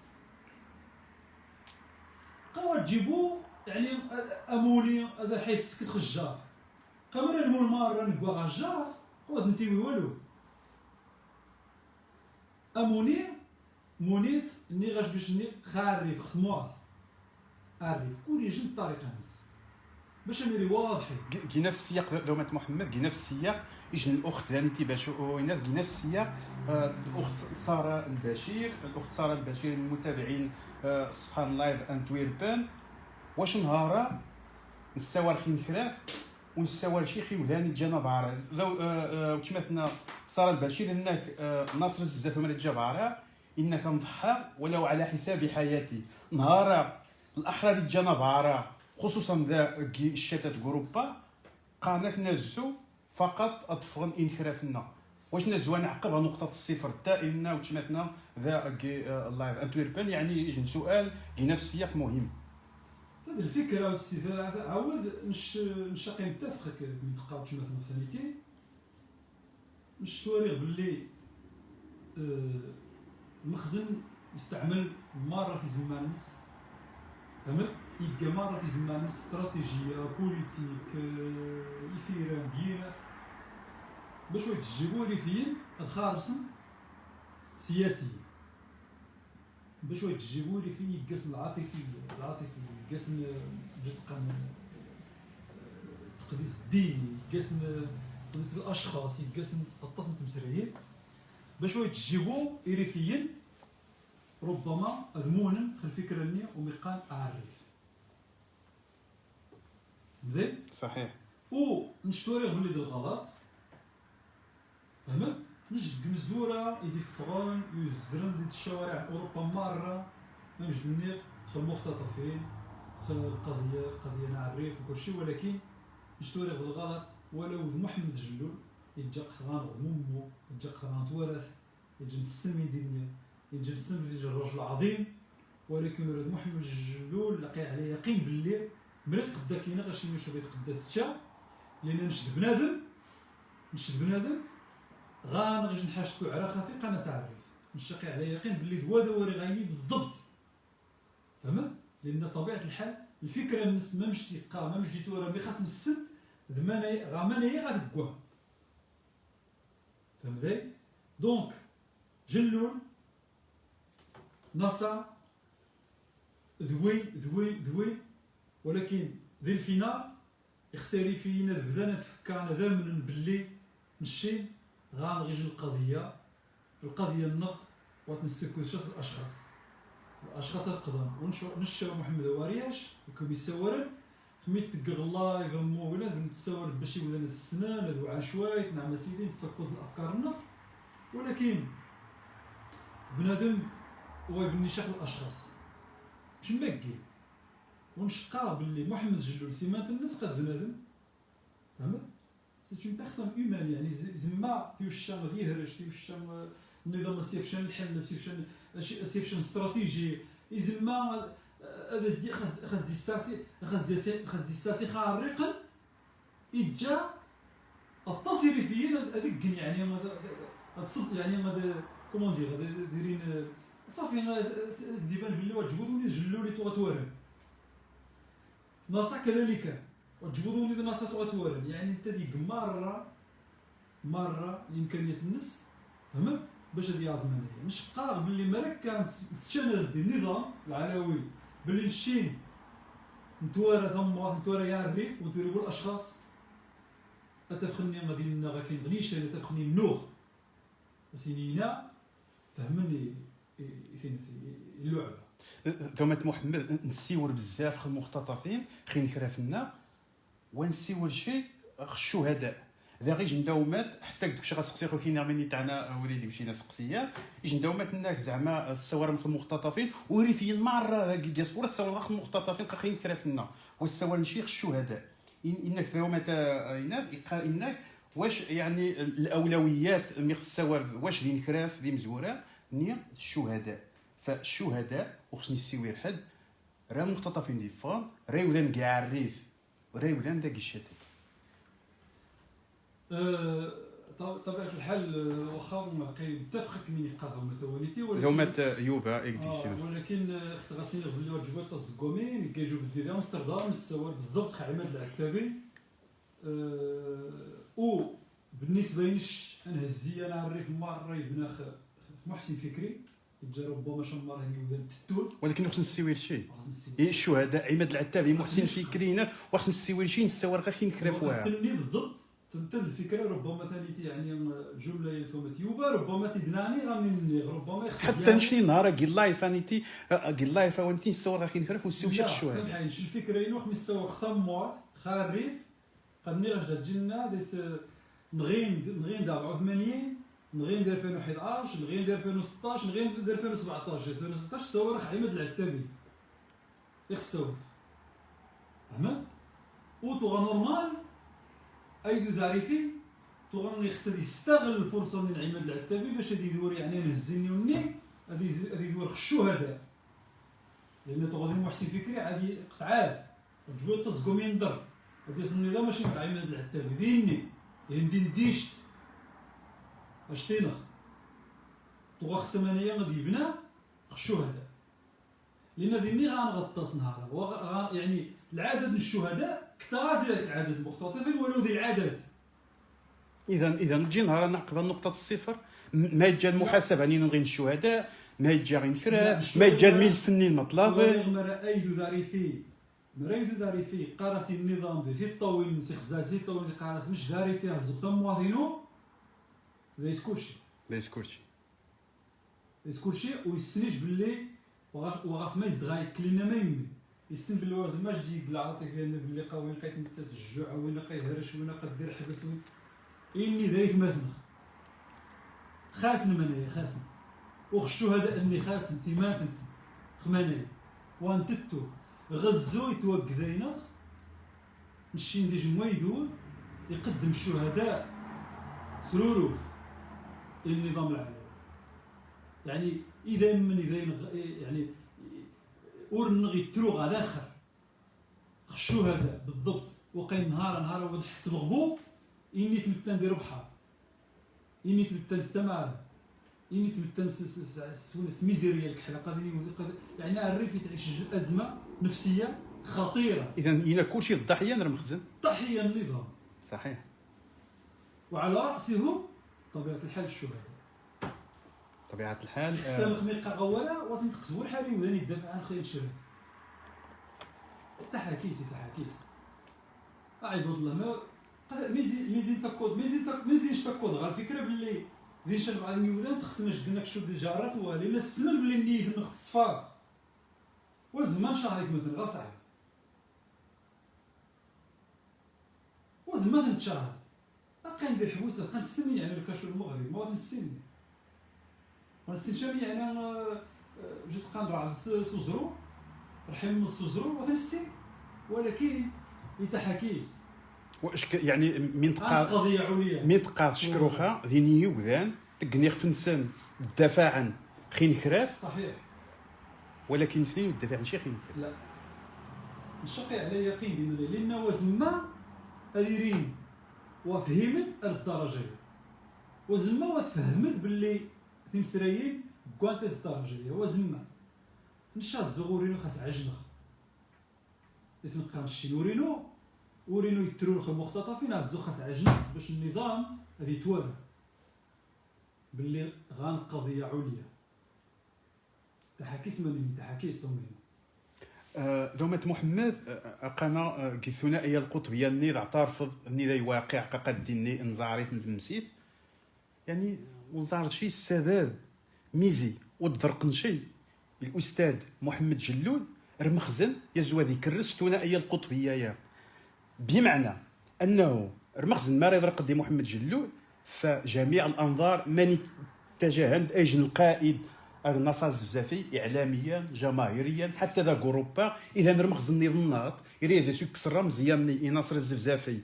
قوا تجيبو يعني اموني هذا حيت سكت خجاف قمر نمول مره نكوا غجاف قوا نتيوي والو اموني مونيت ني غاش باش ني خارف خموار عارف كل جن طريقه نس باش نري واضح كي نفس السياق دومة محمد كي نفس السياق يجن الاخت رانيتي باش وينات كي نفس السياق الاخت ساره البشير المتابعين صفحه لايف انتويربان واش نهارا نساوى رخين خلاف ونساوى شي خيولاني جنبعره لو تمثلنا ساره البشير انك ناصر بزاف من الجبعره انك نضحى ولو على حساب حياتي نهار الاحرار الجنبعره خصوصا ذا الشتات جروبا قانك نزو فقط اطفغن انحرافنا واش نزو نعقبها نقطه الصفر الدائمه وتمثلنا ذا اللايف انتويربان يعني يجي سؤال نفس السياق مهم هذه الفكره والاستفاده عاود نشاقي متفقك منطقه تمثل مثاليتي مش تواريخ باللي المخزن يستعمل مره في زمان نص فهمت يبقى مره في زمان استراتيجيه بوليتيك يفيران دينا باش تجيبوا ريفيين الخارصن سياسي باش تجيبوا ريفيين يقسم العاطفي يقسم رزقا تقديس الديني يقسم تقديس الاشخاص يقسم التصنيف المسريين باش يتجيبوا إريفيين ربما أذمونا في الفكرة النية ومقال أعرف مزيان صحيح. و نشتوري بلي ديال الغلط فهمت نجد مزورة يدي فغان يزرن ديال الشوارع أوروبا مرة ما نجد النير خل المختطفين خل القضية نعرف وكلشي ولكن نشتوري الغلط ولو محمد جلول يتجا قران غمومو يتجا قران توارث يجي نسمي ديالنا يجي نسمي ديال الرجل العظيم ولكن ولد محمد جلول لقي عليه يقين باللي ملي قدا كاينه غاشي نمشيو بيت قدا الشا لان نشد بنادم غنجي نحاشتو على خفيق انا ساعرف نشقي على يقين باللي دوا دواري غايني بالضبط فهمت لان طبيعه الحال الفكره الناس ما مش تيقا ما مش جيتو راه ملي خاص نسد ذماني غاماني غتكوا فهمتي دونك جلول نصا ذوي ولكن ذي الفينال يخسري فينا بدانا فكانا ذامن باللي نشين غنغيج القضيه النغ وتنسكو شخص الاشخاص القدام ونشا محمد وارياش يكون يسورن خميت تقغ الله يغمو ولا نتساور باش يولي السنان ندوي عن شويه نعم سيدي نسكت افكارنا ولكن بنادم هو يبني شكل الاشخاص مش ماكي ونشقا باللي محمد جلول سيمانت الناس قد بنادم فهمت سي اون بيرسون هيومان يعني زعما تيوشا غادي يهرج تيوشا النظام سيفشان الحل سيفشان استراتيجي زعما هذا دي خاص دي ساسي خارقا يجا التصريفيين هذيك يعني هتصد يعني هذا كومون دير دايرين صافي ديبان باللي وتجبدوني جلولي تواتورن ناصا كذلك وتجبدوني ناصا تواتورن يعني انت ديك مره الامكانيه الناس فهمت باش هادي عزمانيه نشقا باللي مرك كان الشناز ديال النظام العلوي باللي نشين نتوارى ثم نتوارى يعرف ونتوارى الاشخاص اتفخني غادي لنا كاين غنيش انا تفخني النوخ سينينا فهمني اللعبه ثم محمد نسيور بزاف في المختطفين خي نكرافنا ونسيور شي الشهداء ذا غير جندومات حتى داكشي غاسقسي خو كاين مني تاعنا وليدي مشينا سقسيه جندومات انك زعما الصور من المختطفين وريفي المره دياسبورا الصور من المختطفين خي نكرافنا والصور نشيخ الشهداء انك ثومات انك واش يعني الاولويات مي الصور واش دي نكراف دي مزوره ني الشهداء فالشهداء وخصني السوير حد راه مختطفين دي فان راه ولان كاع الريف راه ولان داك الشتات طبيعه الحال واخا كيتفقك من يقاضوا متواليتي هما يوبا اكديشن ولكن خص غاسين يغليو جبال الزكومين كيجيو بدي امستردام السوار بالضبط عماد العتابي و بالنسبه ليش انهزي انا الريف مره يبنى محسن فكري جا ربما شي مره يولد التول ولكن خصنا نسيوي شي الشهداء عماد العتابي محسن فكرينا وخصنا نسيوي شي نسوار غير كي نكرفوها تلني بالضبط تنتل الفكره ربما ثاني يعني جمله ثم تيوبا ربما تدناني غامي ربما يخص حتى نشري نهار كي لايف انيتي كي لايف وانتي نسوار غير كي نكرف ونسيو شي الشهداء سامحيني شي الفكره ينوخ نسوي خموات خاريف قدني غاش تجينا ديس نغين دا 84 نغين ديال 2011 نغين ديال 2016 نغين ديال 2017 2016 صور عماد العتابي يخصو فهمت او تو نورمال ايدو ظريفي تو يخص يستغل الفرصه من عماد العتابي باش يدور يعني نهزني وني غادي يدور الشهداء لان تو غادي محسن فكري غادي قطعات تجبد تزقومين در غادي يصل النظام ماشي مع عماد العتابي ديني يعني نديشت اش تينخ تو خص منايا غادي يبنى الشهداء لان ديني غنغطاس نهار يعني العدد من الشهداء كثر زي العدد المختطفين ولو ذي العدد اذا نجي نهار نعقب نقطه الصفر ما يجي المحاسبه يعني نغين الشهداء ما يجي غير نكرا ما يجي الميل الفني المطلب ايدو داري فيه قارسي النظام ديال الطويل مسيخ زازي الطويل قارس مش داري فيه الزبط مواطنو ذا يسكوشي ليس كلشي كلشي ويسنيش باللي وغاس ما يزدغايك كلنا ما يمي يسن باللي وازن ما جدي بالعاطف ديالنا باللي وين كيتمتاز الجوع وين كيهرش وين كدير حبس وين اني ذايك مثلا خاسن منايا خاسن وخشو هذا اني خاسن سيمات نسي خمانايا وانتتو غزو يتوكذينا نشين ديج مويدور يقدم الشهداء سرورو النظام العالمي. يعني اذا من يعني ورنغي تروغ على اخر خشو هذا بالضبط وقيم نهار ونحس بغبو اني تمتن ندير بحر اني تمتن نستمع اني تمتن سميزيريا الحلقه يعني عرفي تعيش ازمه نفسيه خطيره. اذا هنا كلشي الضحيه المخزن ضحيه النظام صحيح وعلى راسهم طبيعه الحال الشهداء. طبيعه الحال حسام خميقه غواله وازن تقزبوا الحالي وذاني يدافع عن خير الشباب. تحاكيس عباد الله ما ميزين تكود غير الفكره باللي ذي شنو بعد يودان تخصنا شدنا كشو دي جارات ولا لا السمن باللي نيت نخص الصفار وزمان شهريت مثلا غا صعيب وزمان نتشهر باقي ندير حبوسه كنسمي يعني الكاشو المغربي ما غادي نسمي ونستنشم يعني انا جيت كنرعد سوزرو رحم السوزرو وهذا السن ولكن يتحكيس واش يعني منطقه قضيه عليا منطقه شكروخه ذي يوذان تقنيغ فنسان الدفاع عن خين خراف صحيح ولكن اثنين الدفاع عن شي خين خراف لا نشقي على يقين ديما لان وزما اديرين وفهمت الدرجه وزما وفهمت باللي تمسرايين كوانتيس الدرجه وزما نشا الزغورينو خاص عجنه اسم قامشي ورينو يترو المختطفين عزو خاص عجنه باش النظام غادي يتوالى باللي غان قضيه عليا تحاكيس من تحاكيس ومن دومة محمد قنا الثنائيه القطبيه النيض اعترفض النيض واقع قد الني انزاريت المسيث يعني وزارة شي السبب ميزي ودرقنشي الاستاذ محمد جلول رمخزن يزوى ذيك الثنائيه القطبيه يا بمعنى انه رمخزن ما يضرق دي محمد جلول فجميع الانظار من اتجه اجن القائد النصاص الزفزافي اعلاميا جماهيريا حتى ذا جروبا اذا رمخزن نظنات يريز يكسر مزيان ناصر الزفزافي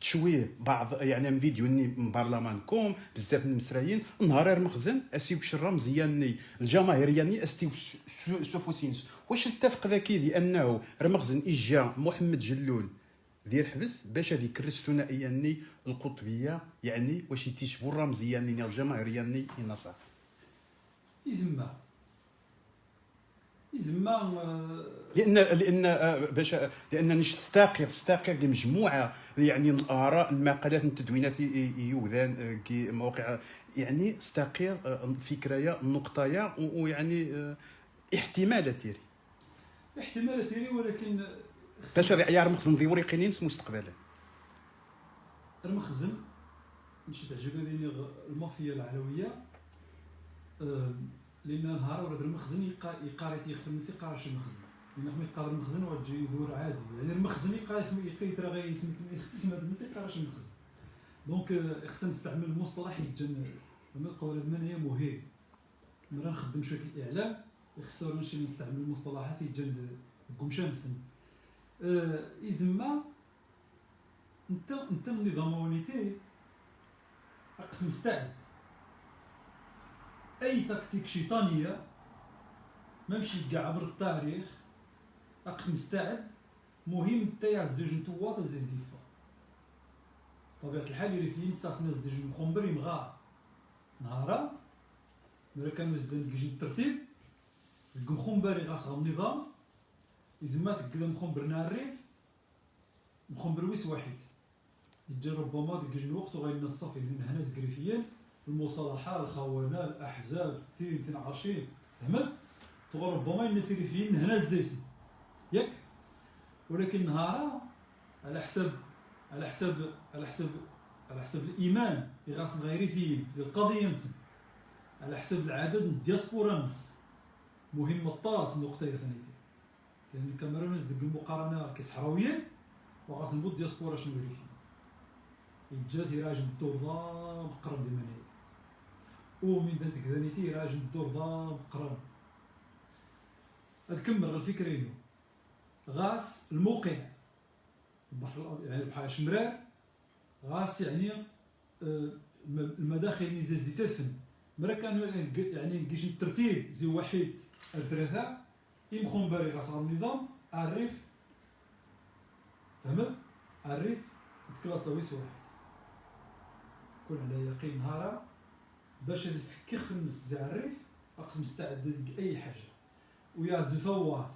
تشويه بعض يعني من فيديو ني من برلمانكم بزاف من المسرايين نهار المخزن اسيو شرا مزيان الجماهيريه ني استيو سوفوسينس واش اتفق ذاكي لانه رمخزن اجا محمد جلول دير حبس باش هذيك الثنائيه ني القطبيه يعني واش يتيشبوا الرمزيه ني الجماهيريه ني النصر يزما لان باش لان نستاقر لمجموعه يعني الاراء المقالات التدوينات يوذان كي مواقع يعني استقر فكريه النقطيه ويعني احتمال تيري ولكن باش يعير مخزن ذي وريقينين مستقبلا المخزن ماشي تعجبني المافيا العلويه لان نهار ولد المخزن يقاري تيخدم نسي قارش المخزن لان خمي يقار المخزن وجا يدور عادي يعني المخزن يقيترا يسمي نسي قارش المخزن دونك خصنا نستعمل المصطلح يتجن من القول هذا هي مهم مرة نخدم شويه الاعلام خصنا نمشي نستعمل المصطلحات يتجن قمشان يزما انت النظامونيتي راك مستعد اي تكتيك شيطانيه ما مشي كاع عبر التاريخ راك مستعد مهم تاع زوج نتوا في زيز ديفا طبيعه الحال يريفين ساسنا زوج مخمبري مغا نهارا ملي كانوا زدان كيجي الترتيب مخمبري غاصغ النظام يزما تقدر مخمبرنا الريف مخمبر ويس واحد يجي ربما كيجي الوقت وغاينا الصافي من هنا زكريفيين المصالحه الخونه الاحزاب تين عشير فهمت ربما الناس اللي فين هنا الزيسي ياك ولكن نهارا على حسب الايمان اللي غاس غيري فيه القضيه نسن على حسب العدد من الدياسبورا نص مهمه طاس النقطه ثانيتي، لان الكاميرا ديك المقارنه كصحراويين وغاس نبو الدياسبورا شنو يري فيه يتجات يراجع الدور ضا مقرن ديما هي ومن ذاتك ثانيتي يراجع الدور ضا مقرن. نكمل الفكرينو غاس الموقع البحر يعني بحال شمرار غاس يعني المداخل ميزاز دي تدفن مرا كانوا يعني كيش الترتيب زي واحد الثلاثه يمخون باري غاس النظام الريف فهمت الريف تكلاص ويس واحد كون على يقين نهارا باش نفكر خمس زع الريف راك مستعد لاي حاجه ويا زفوات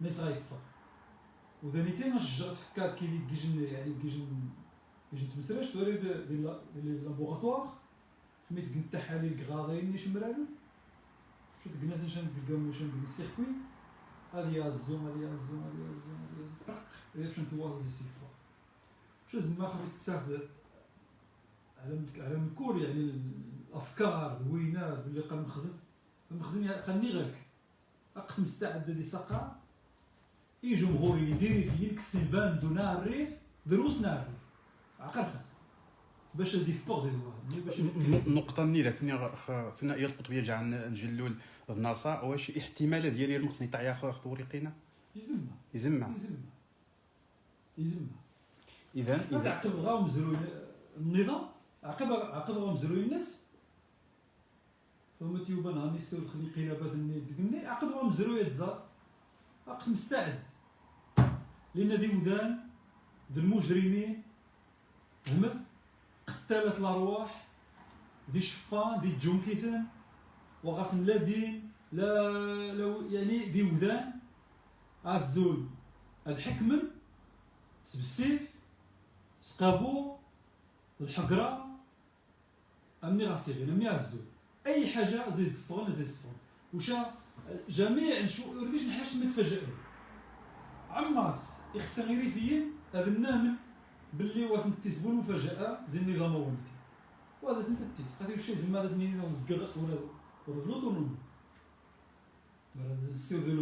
ما صايفه وذانيتي ما شجرت فكات كي كيجن يعني كيجن تمسراش توري دي لابوغاتوار ميت كنت تحاليل غاضين نيش مرالو شو تقناس نشان دقام وشان دق السيركوي هذه الزوم هذه الزوم هذه الزوم هذه الزوم طق عرف شنو تواصل زي سيفا شو زعما خبيت تستعزل على الكور يعني الافكار دوينات باللي قال المخزن قالني غاك اقت مستعد دي ساقا اي جمهوري يدير في السلبان دون الريف دروسنا الريف عقل خاص باش دي فوق زيد واحد باش النقطه اللي ذاك ثنائيه القطبيه جا نجلول النصا واش احتمال ديالي المقصني تاع ياخذ وريقينا يزمها اذا تعقب غاو مزروي النظام عقب غاو مزروي الناس فما تيوبان هاني ساو تخلي قلابات الني عقب غاو مزروي الزار عقب مستعد لان دي ودان دي المجرمين فهمت قتالة الارواح دي شفان دي جونكيثن وغاسن لا دين لا يعني دي ودان عزول هاد حكمن بالسيف سقابو الحقرة امني غاسيغين امني عزول اي حاجه زيد فغن زيد فغن وشا جميع نشو ريش نحاش متفاجئ عماس يخسر غير فيين هذا النامن باللي واسن تيسبو المفاجاه زي النظام ولدي وهذا سنت التيس هذا وشي زعما لازم نظام ولا لوتونومي السير ديال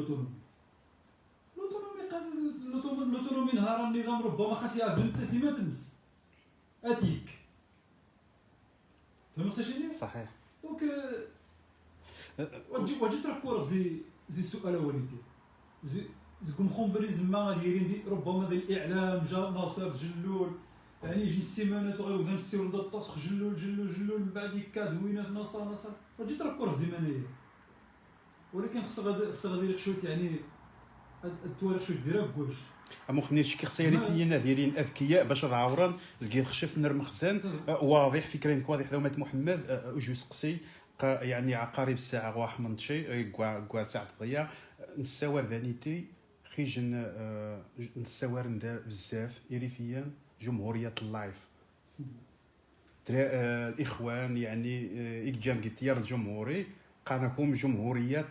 لوتونومي نهار النظام ربما خاص يعزل التسليمات تنس اتيك فهمت شنو صحيح دونك واجي تركور زي السؤال الاوليتي زي كوم بلي زعما دايرين دي ربما ديال الاعلام جا ناصر جلول يعني يجي السيمانات وغيودان السير دا الطاسخ جلول من بعد يكاد وينات ناصر واجي تركور زمانيه ولكن خصها دير شويه يعني التواريخ شويه ديرها بواش مخنيش كيخسيري فينا دايرين اذكياء باش عوران زكي خشف نر مخزن واضح فكرين واضح لو مات محمد وجو سقسي يعني عقارب الساعه واحد من شي كوا ساعه ضيا نساور فانيتي خيجن نساور ندا بزاف يريفيا جمهوريه اللايف الاخوان يعني اكجام كتير الجمهوري قانكم جمهوريه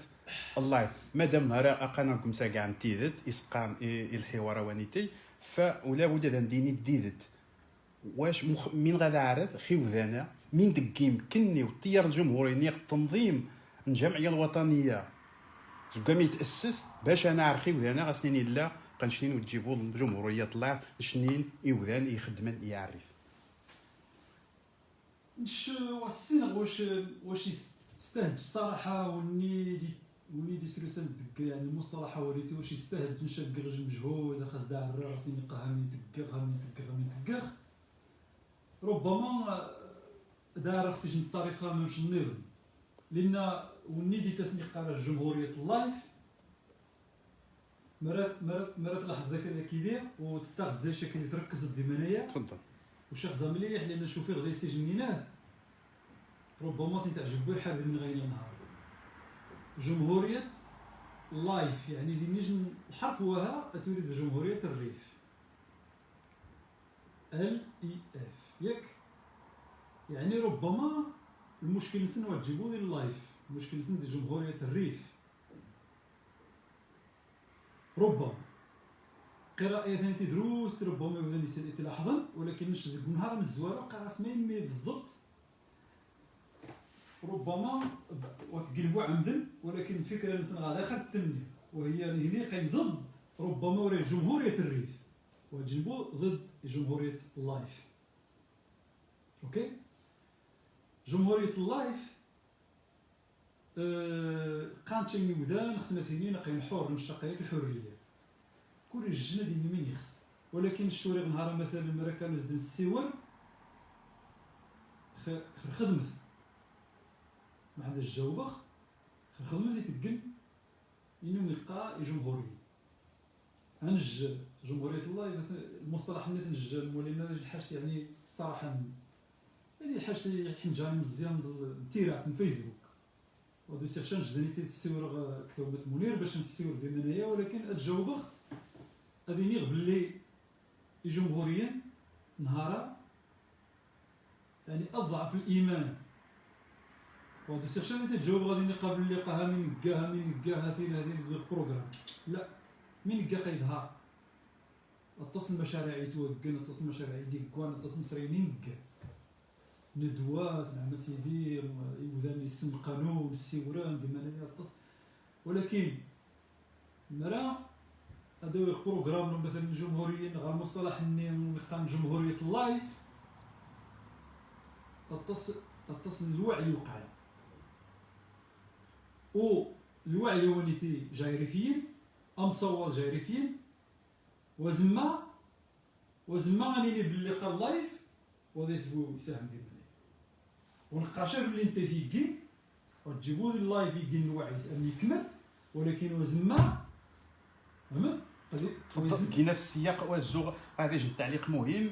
اللايف مادام هرا قانكم ساكاع نتيدت اسقان الحوار وانيتي فولا بد نديني ديدت واش من غادا عارف خيوذانا من دكيم كني والتيار الجمهوري نيق التنظيم الجمعيه الوطنيه زكام يتاسس باش انا عارف خيوذانا غاسنين لا قنشنين وتجيبوا الجمهوريه اللايف شنين يوذان يخدمن يعرف مش والسينغ واش يستاهل الصراحه وني دي سلوسان دك يعني المصطلح وريتي واش يستاهل تنشق غج مجهود خاص داع الراس ينقها من تكغ ربما دار خصيش الطريقه مش النظام لان وني دي تسنيق على جمهوريه اللايف مرات لاحظ ذاك كيدير وتتغزى شكل تركز الديمانيه تفضل وشيخ مليح لان نشوف غادي يسجنينات ربما تنتعجب به حاب من غير نهار جمهوريه لايف يعني دي نجم الحرف وها تريد جمهوريه الريف ال اي اف ياك يعني ربما المشكل نسن وتجيبوا ديال اللايف المشكل نسن ديال جمهوريه الريف ربما قراءة ثانية دروس ربما يبدا الانسان يتلاحظن ولكن مش زيد نهار من الزوار وقع راسمين مي بالضبط ربما وتقلبوا عمدا، ولكن الفكره اللي غادي خدتني وهي هنا كاين ضد ربما ولا جمهوريه الريف، وتجنبوا ضد جمهوريه اللايف. اوكي، جمهوريه اللايف كانت شي مودان خصنا ثانيين قاين حر مشتقيات الحريه كل الجنة ديال مين يخص، ولكن الشوري نهار مثلا مرا كانوا زدن السيور خدمت ما عندها الجوبخ خدمت يتقل انه يلقى جمهوريه. انج جمهوريه الله المصطلح اللي تنج المولينا الحاجه يعني الصراحه يعني حاجه حنجاني مزيان التيرات من فيسبوك ودو سيرشان جدنيتي السيور كتبت منير باش نسيور ديال منايا، ولكن اتجاوبخ غادي نيغ باللي الجمهوريين نهارا يعني اضعف الايمان ودو سيرشان انت تجاوب غادي نقابل اللي قاها من نقاها هذه البروغرام لا من نقا قيدها اتصل المشاريع يتوكل اتصل المشاريع يديكوان اتصل مسرينين نقا ندوات مع سيدي يوذان يسم القانون السيوران ديما اتصل، ولكن مرا هذا بروغرام مثلا الجمهوريين غير مصطلح نلقى جمهوريه اللايف اتصل الوعي وقع او الوعي ونيتي جايرفيين امصور جايرفيين وزما غني باللي قال لايف وهذا يسبو يساهم ديال ونقاشا باللي انت فيكي وتجيبوا اللايف يجي الوعي يكمل، ولكن وزما فهمت كاينه في السياق والزوغ هذا جد تعليق مهم.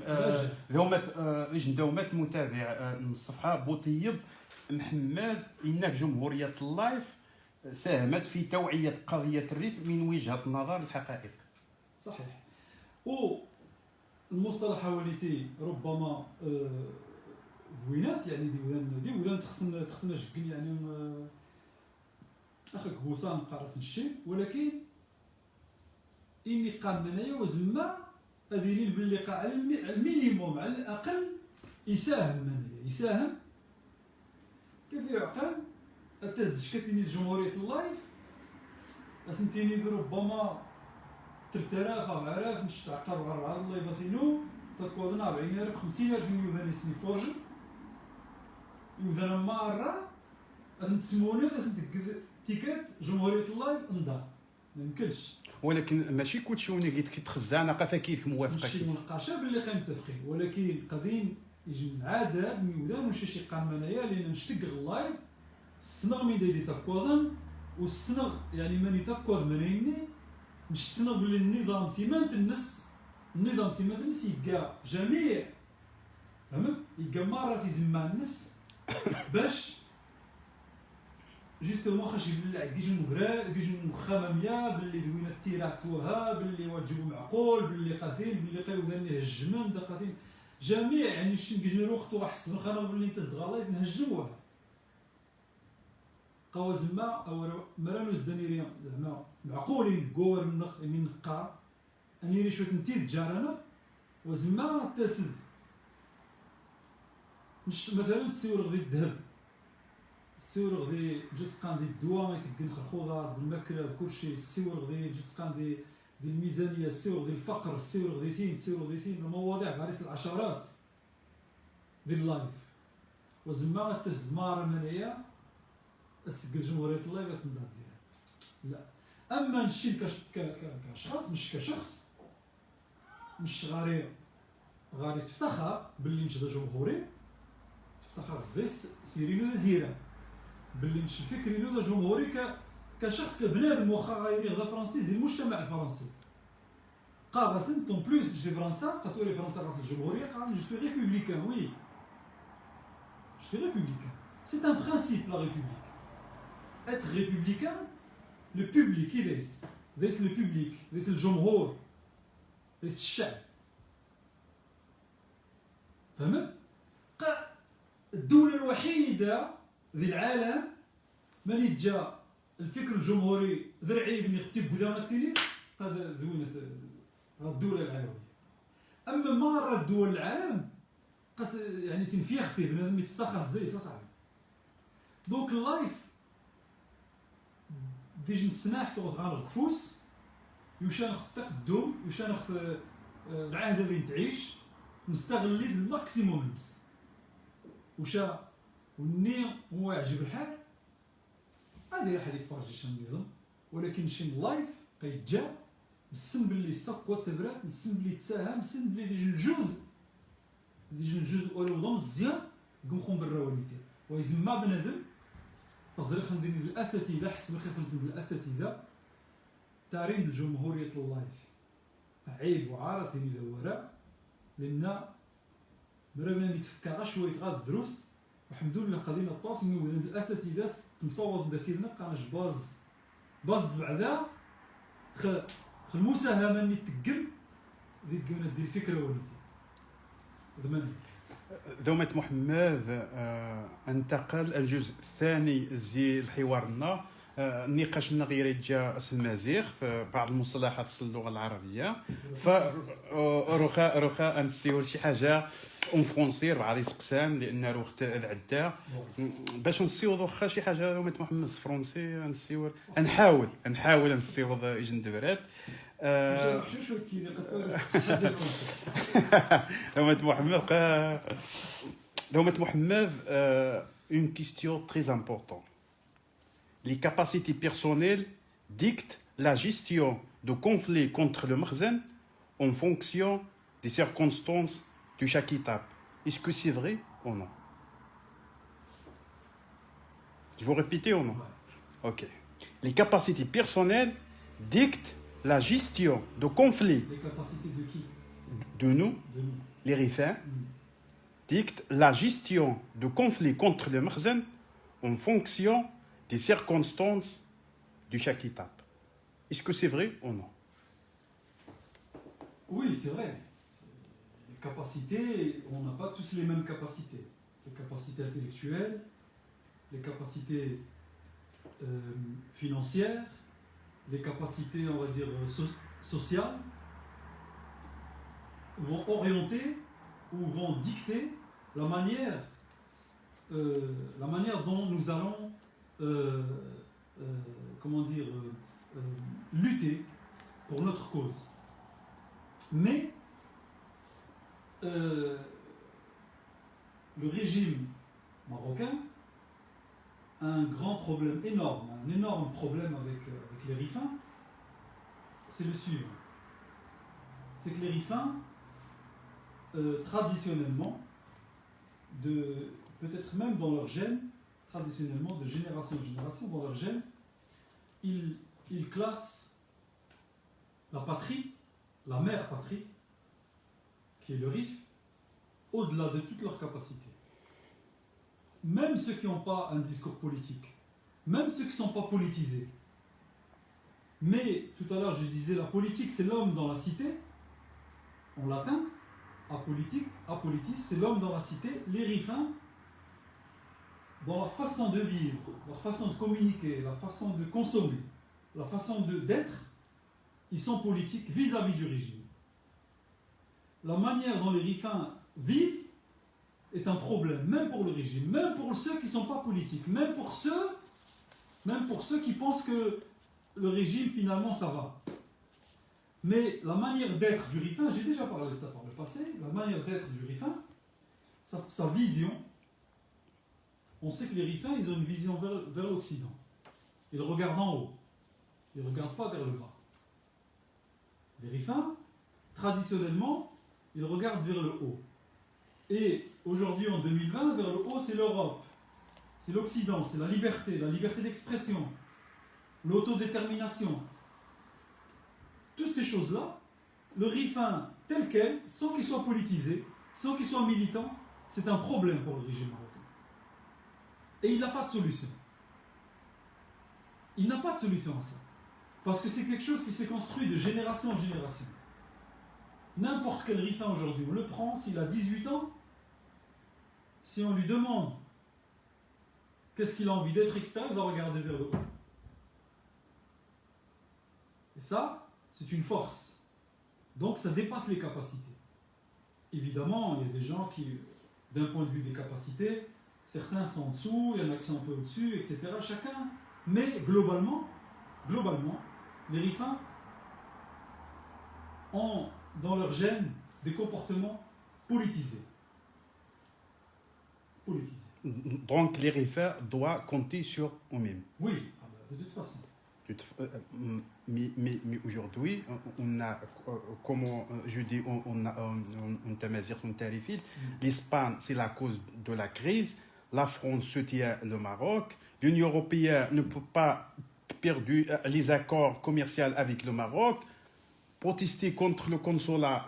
دومات متابع من الصفحه بوطيب محمد انك جمهوريه اللايف ساهمت في توعيه قضيه الريف من وجهه نظر الحقائق. صحيح، و المصطلح وليتي ربما بوينات يعني دي ودان تخصنا شكل يعني اخك بوسان قراص الشيء، ولكن اني قال منايا وزما هذه باللي قاع المينيموم على الاقل يساهم منايا يساهم كيف يعقل التزكتني جمهوريه اللايف اسنتيني ربما 3000 4000 مش تعقر 4 الله يبثينو تكون 40000 50000 يوذان يسني فورجن يوذان مره نتسموني تسنتك تيكات جمهوريه اللايف نضا ما يمكنش، ولكن ماشي كلشي وني كيتخزع ناقه كيف موافقه ماشي مناقشه باللي متفقين، ولكن قادين يجي العادات ميودان وشي شي قام منايا لان نشتق اللايف السنغ مي ديدي تاكوضن والسنغ يعني ماني تاكوض منيني مش السنغ باللي النظام سيمانت الناس يلقى جميع فهمت يلقى مره في زمان الناس باش جوستومون خاش يبلع كيجي مغرا كيجي مخامميه باللي دوينا التيرات توها باللي واجبو معقول باللي قاتل باللي قيوداني هجمن دا قاتل جميع يعني شي كيجي روخت وحسن خانا باللي انت صغالاي نهجموها قوازما او مرانوز دانيريا زعما معقولين كور من نقا اني ريشوت نتي جارانا وزما تاسد مش مثلا السيور غدي الذهب السيور غدي جسقان ديال الدواء يتقن خرخوضه الماكله كلشي السيور غدي جسقان ديال الميزانيه السيور غدي الفقر السيور غدي ثين المواضيع فارس العشرات ديال اللايف وزما تاسد مار منايا السجل جمهوريه اللايف تنضاد ديالها لا اما نشي كشخص مش كشخص مش غاري تفتخر باللي مش جمهوري تفتخر زي سيرينو زيرا باللي مش فكرينو جمهوري كشخص كبنادم واخا غير غدا فرنسي زي المجتمع الفرنسي قال راسن طون بلوس جي فرنسا قاتوري فرنسا راس الجمهوريه قال جو سوي ريبوبليكان وي جو سوي ريبوبليكان سي ان برينسيپ لا ريبوبليك être républicain le public يدرس le public يدرس الجمهور يدرس الشعب فهمت؟ الدولة الوحيدة ذي العالم من يتجا الفكر الجمهوري ذرعي بني اختيب قدام التيلي هذا ذوينة الدولة العالمية. أما مرة الدول العالم قاس يعني سين فيها اختيب بنادم يتفتخر زي صاحبي دونك اللايف ديجي نسمح تغض غان الكفوس يوشان خص التقدم يوشان خص العهد اللي تعيش نستغلي الماكسيموم نفس وشا وني هو يعجب الحال هذه راح يفرج شنو نظام ولكن شي لايف قيتجا نسم باللي سقوى التبرات نسم باللي تساهم نسم باللي ديجي الجزء ولو ضم مزيان قمخون بالراوليتي ويزما بنادم تصريح ندير الاساتذه حسب خفلز الاساتذه تارين الجمهوريه اللايف عيب وعارة إذا وراء لأن مرة متفكر شوية غاد الدروس والحمد لله قضينا الطاس من وذن الأساتذة تمصوت داكيلنا قاناش باز بعدا خ المساهمة اللي تقل ديك دير الفكرة وليتي ضمن دومة محمد انتقل الجزء الثاني زي حوارنا نقاشنا غير جا المزيغ في بعض المصطلحات في اللغه العربيه فروخا نسيو شي حاجه اون فرونسي بعض يسقسان لان روخت العدا باش نسيو واخا شي حاجه دومة محمد فرونسي نسيو نحاول نسيو يجي ندبرات دومة محمد une question très importante. Les capacités personnelles dictent la gestion de conflits contre le Makhzen en fonction des circonstances de chaque étape. Est-ce que c'est vrai ou non? Je vous répéter ou non? Ok. Les capacités personnelles dictent la gestion de conflits. Les capacités de qui? De nous, les Rifins, dictent la gestion de conflits contre le Makhzen en fonction des circonstances de chaque étape. Est-ce que c'est vrai ou non? Oui, c'est vrai. Les capacités, on n'a pas tous les mêmes capacités. Les capacités intellectuelles, les capacités financières, les capacités, on va dire, sociales, vont orienter ou vont dicter la manière dont nous allons lutter pour notre cause. Mais le régime marocain a un grand problème énorme, un énorme problème avec les Rifins, c'est le suivant. C'est que les Rifins, traditionnellement, peut-être même dans leur gène, traditionnellement, de génération en génération, dans leur gène, ils classent la patrie, la mère patrie, qui est le RIF, au-delà de toutes leurs capacités. Même ceux qui n'ont pas un discours politique, même ceux qui ne sont pas politisés. Mais, tout à l'heure, je disais, la politique, c'est l'homme dans la cité, en latin, apolitis, c'est l'homme dans la cité. Les Rifins, dans leur façon de vivre, leur façon de communiquer, la façon de consommer, la façon d'être, ils sont politiques vis-à-vis du régime. La manière dont les Rifins vivent est un problème, même pour le régime, même pour ceux qui ne sont pas politiques, même pour ceux qui pensent que le régime, finalement, ça va. Mais la manière d'être du Rifin, j'ai déjà parlé de ça par le passé, la manière d'être du Rifin, sa vision, on sait que les Rifins, ils ont une vision vers l'Occident. Ils regardent en haut. Ils ne regardent pas vers le bas. Les Rifins, traditionnellement, ils regardent vers le haut. Et aujourd'hui, en 2020, vers le haut, c'est l'Europe. C'est l'Occident, c'est la liberté d'expression, l'autodétermination. Toutes ces choses-là, le Rifin tel quel, sans qu'il soit politisé, sans qu'il soit militant, c'est un problème pour le régime marocain. Et il n'a pas de solution. Il n'a pas de solution à ça. Parce que c'est quelque chose qui s'est construit de génération en génération. N'importe quel Rifin aujourd'hui, on le prend, s'il a 18 ans, si on lui demande qu'est-ce qu'il a envie d'être, etc., il va regarder vers le haut. Et ça, c'est une force. Donc ça dépasse les capacités. Évidemment, il y a des gens qui, d'un point de vue des capacités, Certains sont en dessous, il y en a qui sont un peu au-dessus, etc. Chacun. Mais globalement, les Rifins ont dans leur gène des comportements politisés. Donc les Rifins doivent compter sur eux-mêmes. Oui, de toute façon. Mais aujourd'hui, on a, comme je dis, on a un تمازيغ تعريفي. L'Espagne, c'est la cause de la crise. La France soutient le Maroc. L'Union européenne ne peut pas perdre les accords commerciaux avec le Maroc. Protester contre le consulat,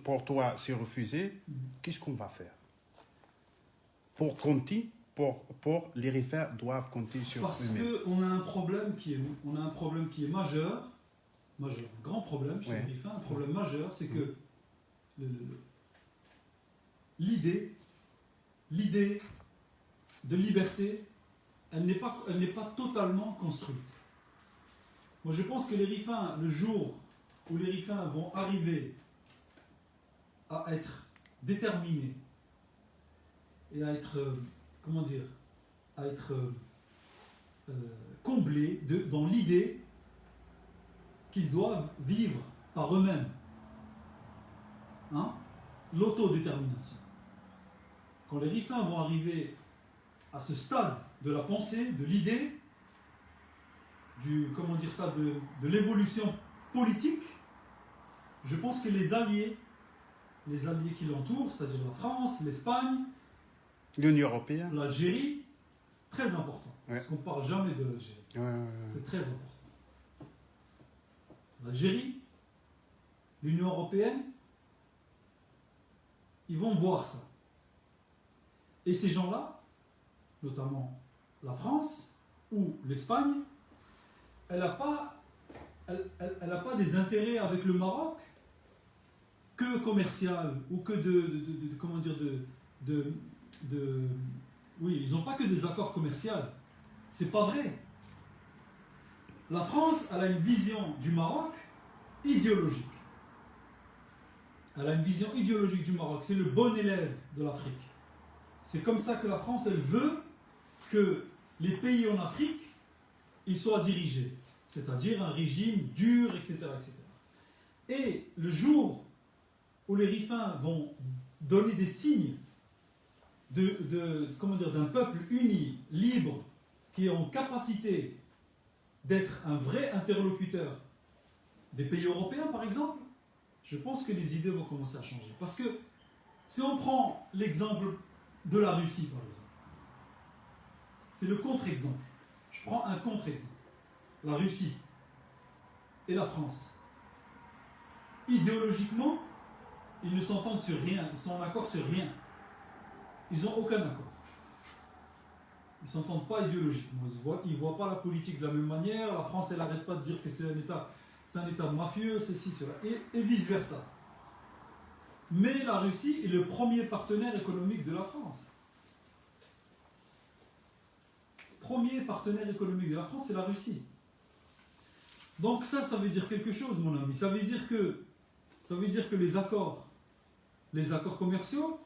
pour toi, c'est refusé. Qu'est-ce qu'on va faire? Pour compter, pour les Rifins doivent compter sur parce eux-mêmes. Parce qu'on a un problème qui est majeur, un grand problème chez les Rifins, un problème majeur, c'est que l'idée de liberté, elle n'est pas totalement construite. Moi, je pense que les Rifins, le jour où les Rifins vont arriver à être déterminés et à être, comblés dans l'idée qu'ils doivent vivre par eux-mêmes, l'autodétermination. Quand les Rifins vont arriver à ce stade de la pensée, de l'idée, de l'évolution politique, je pense que les alliés qui l'entourent, c'est-à-dire la France, l'Espagne, l'Union européenne, l'Algérie, très important. Parce qu'on ne parle jamais de l'Algérie. C'est très important. L'Algérie, l'Union européenne, ils vont voir ça. Et ces gens-là, notamment la France ou l'Espagne, elle n'a pas des intérêts avec le Maroc que commercial ou que oui, ils n'ont pas que des accords commerciaux. C'est pas vrai. La France, elle a une vision du Maroc idéologique. Elle a une vision idéologique du Maroc. C'est le bon élève de l'Afrique. C'est comme ça que la France, elle veut que les pays en Afrique, ils soient dirigés. C'est-à-dire un régime dur, etc., etc. Et le jour où les Rifins vont donner des signes d'un peuple uni, libre, qui est en capacité d'être un vrai interlocuteur des pays européens, par exemple, je pense que les idées vont commencer à changer. Parce que si on prend l'exemple de la Russie, par exemple, c'est le contre-exemple. Je prends un contre-exemple. La Russie et la France. Idéologiquement, ils ne s'entendent sur rien, ils sont en accord sur rien. Ils n'ont aucun accord. Ils ne s'entendent pas idéologiquement. Ils ne voient pas la politique de la même manière. La France, elle n'arrête pas de dire que c'est un État mafieux, ceci, cela, et vice-versa. Mais la Russie est le premier partenaire économique de la France. Premier partenaire économique de la France, c'est la Russie. Donc ça veut dire quelque chose, mon ami. Ça veut dire que les accords commerciaux,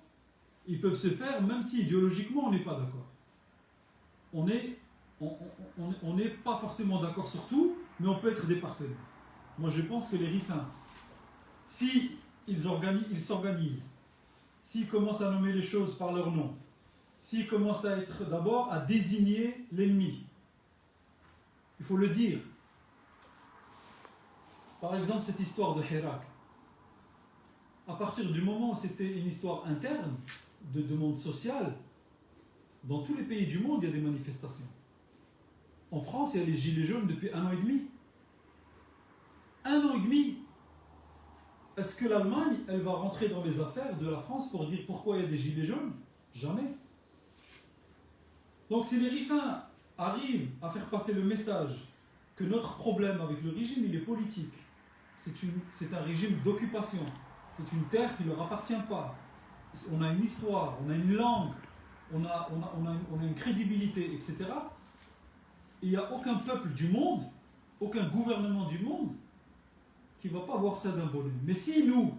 ils peuvent se faire même si idéologiquement on n'est pas d'accord. On n'est pas forcément d'accord sur tout, mais on peut être des partenaires. Moi je pense que les Rifins, si ils s'organisent, s'ils commencent à nommer les choses par leur nom, s'ils commencent à désigner l'ennemi, il faut le dire. Par exemple, cette histoire de Hirak, à partir du moment où c'était une histoire interne, de demande sociale, dans tous les pays du monde, il y a des manifestations. En France, il y a les gilets jaunes depuis 1 an et demi. 1 an et demi. Est-ce que l'Allemagne, elle va rentrer dans les affaires de la France pour dire pourquoi il y a des gilets jaunes? Jamais. Donc si les Rifins arrivent à faire passer le message que notre problème avec le régime, il est politique, c'est un régime d'occupation, c'est une terre qui ne leur appartient pas, on a une histoire, on a une langue, on a une crédibilité, etc. Et il n'y a aucun peuple du monde, aucun gouvernement du monde qui ne va pas voir ça d'un bon œil. Mais si nous,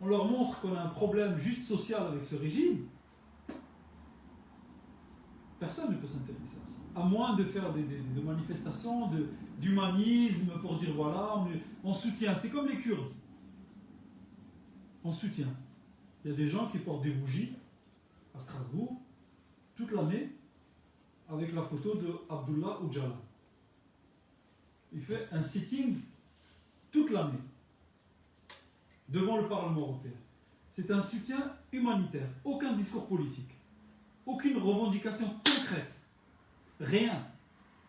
on leur montre qu'on a un problème juste social avec ce régime, Personne ne peut s'intéresser à ça. À moins de faire des manifestations d'humanisme pour dire voilà, on soutient. C'est comme les Kurdes. On soutient. Il y a des gens qui portent des bougies à Strasbourg toute l'année avec la photo de Abdullah Öcalan. Il fait un sitting toute l'année devant le Parlement européen. C'est un soutien humanitaire, aucun discours politique, aucune revendication concrète, rien.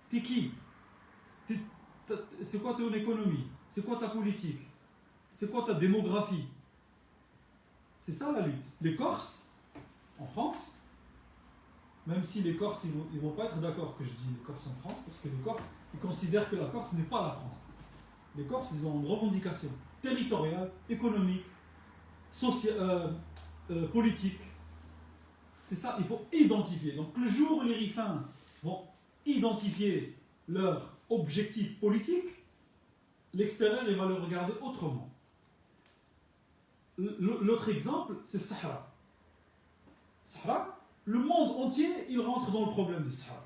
T'es qui? C'est quoi ton économie? C'est quoi ta politique? C'est quoi ta démographie? C'est ça la lutte. Les Corses, en France, même si les Corses, ils vont pas être d'accord que je dis les Corses en France, parce que les Corses, ils considèrent que la Corse n'est pas la France. Les Corses, ils ont une revendication territoriale, économique, politique. C'est ça, il faut identifier. Donc le jour où les Rifins vont identifier leur objectif politique, l'extérieur, il va le regarder autrement. L'autre exemple, c'est Sahara. Sahara, le monde entier, il rentre dans le problème du Sahara.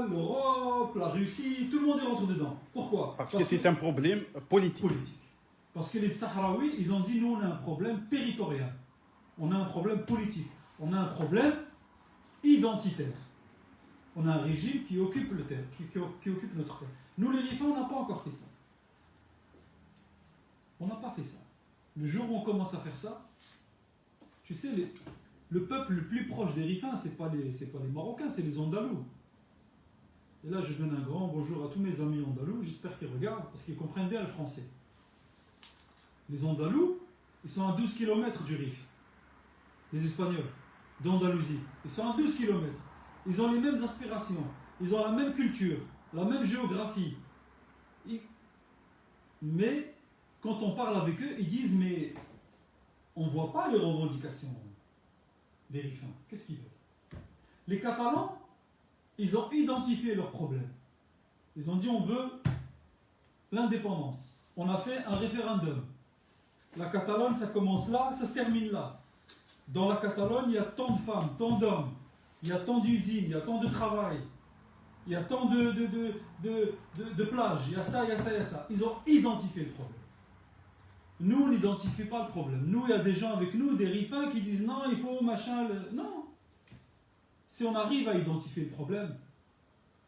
L'Europe, la Russie, tout le monde y rentre dedans. Pourquoi? Parce que c'est un problème politique. Parce que les Sahraouis, ils ont dit, nous, on a un problème territorial. On a un problème politique. On a un problème identitaire. On a un régime qui occupe le terre, qui occupe notre terre. Nous, les Rifins, on n'a pas encore fait ça. On n'a pas fait ça. Le jour où on commence à faire ça, tu sais, le peuple le plus proche des Rifins, ce n'est pas les Marocains, c'est les Andalous. Et là, je donne un grand bonjour à tous mes amis Andalous, j'espère qu'ils regardent, parce qu'ils comprennent bien le français. Les Andalous, ils sont à 12 km du Rif. Les Espagnols, d'Andalousie, ils sont à 12 km. Ils ont les mêmes aspirations, ils ont la même culture, la même géographie. Mais, quand on parle avec eux, ils disent, mais on ne voit pas les revendications des Rifins. Qu'est-ce qu'ils veulent? Les Catalans, ils ont identifié leurs problèmes. Ils ont dit, on veut l'indépendance. On a fait un référendum. La Catalogne, ça commence là, ça se termine là. Dans la Catalogne, il y a tant de femmes, tant d'hommes, il y a tant d'usines, il y a tant de travail, il y a tant de plages, il y a ça, il y a ça, il y a ça. Ils ont identifié le problème. Nous, on n'identifie pas le problème. Nous, il y a des gens avec nous, des Rifins, qui disent non, il faut machin. Non. Si on arrive à identifier le problème,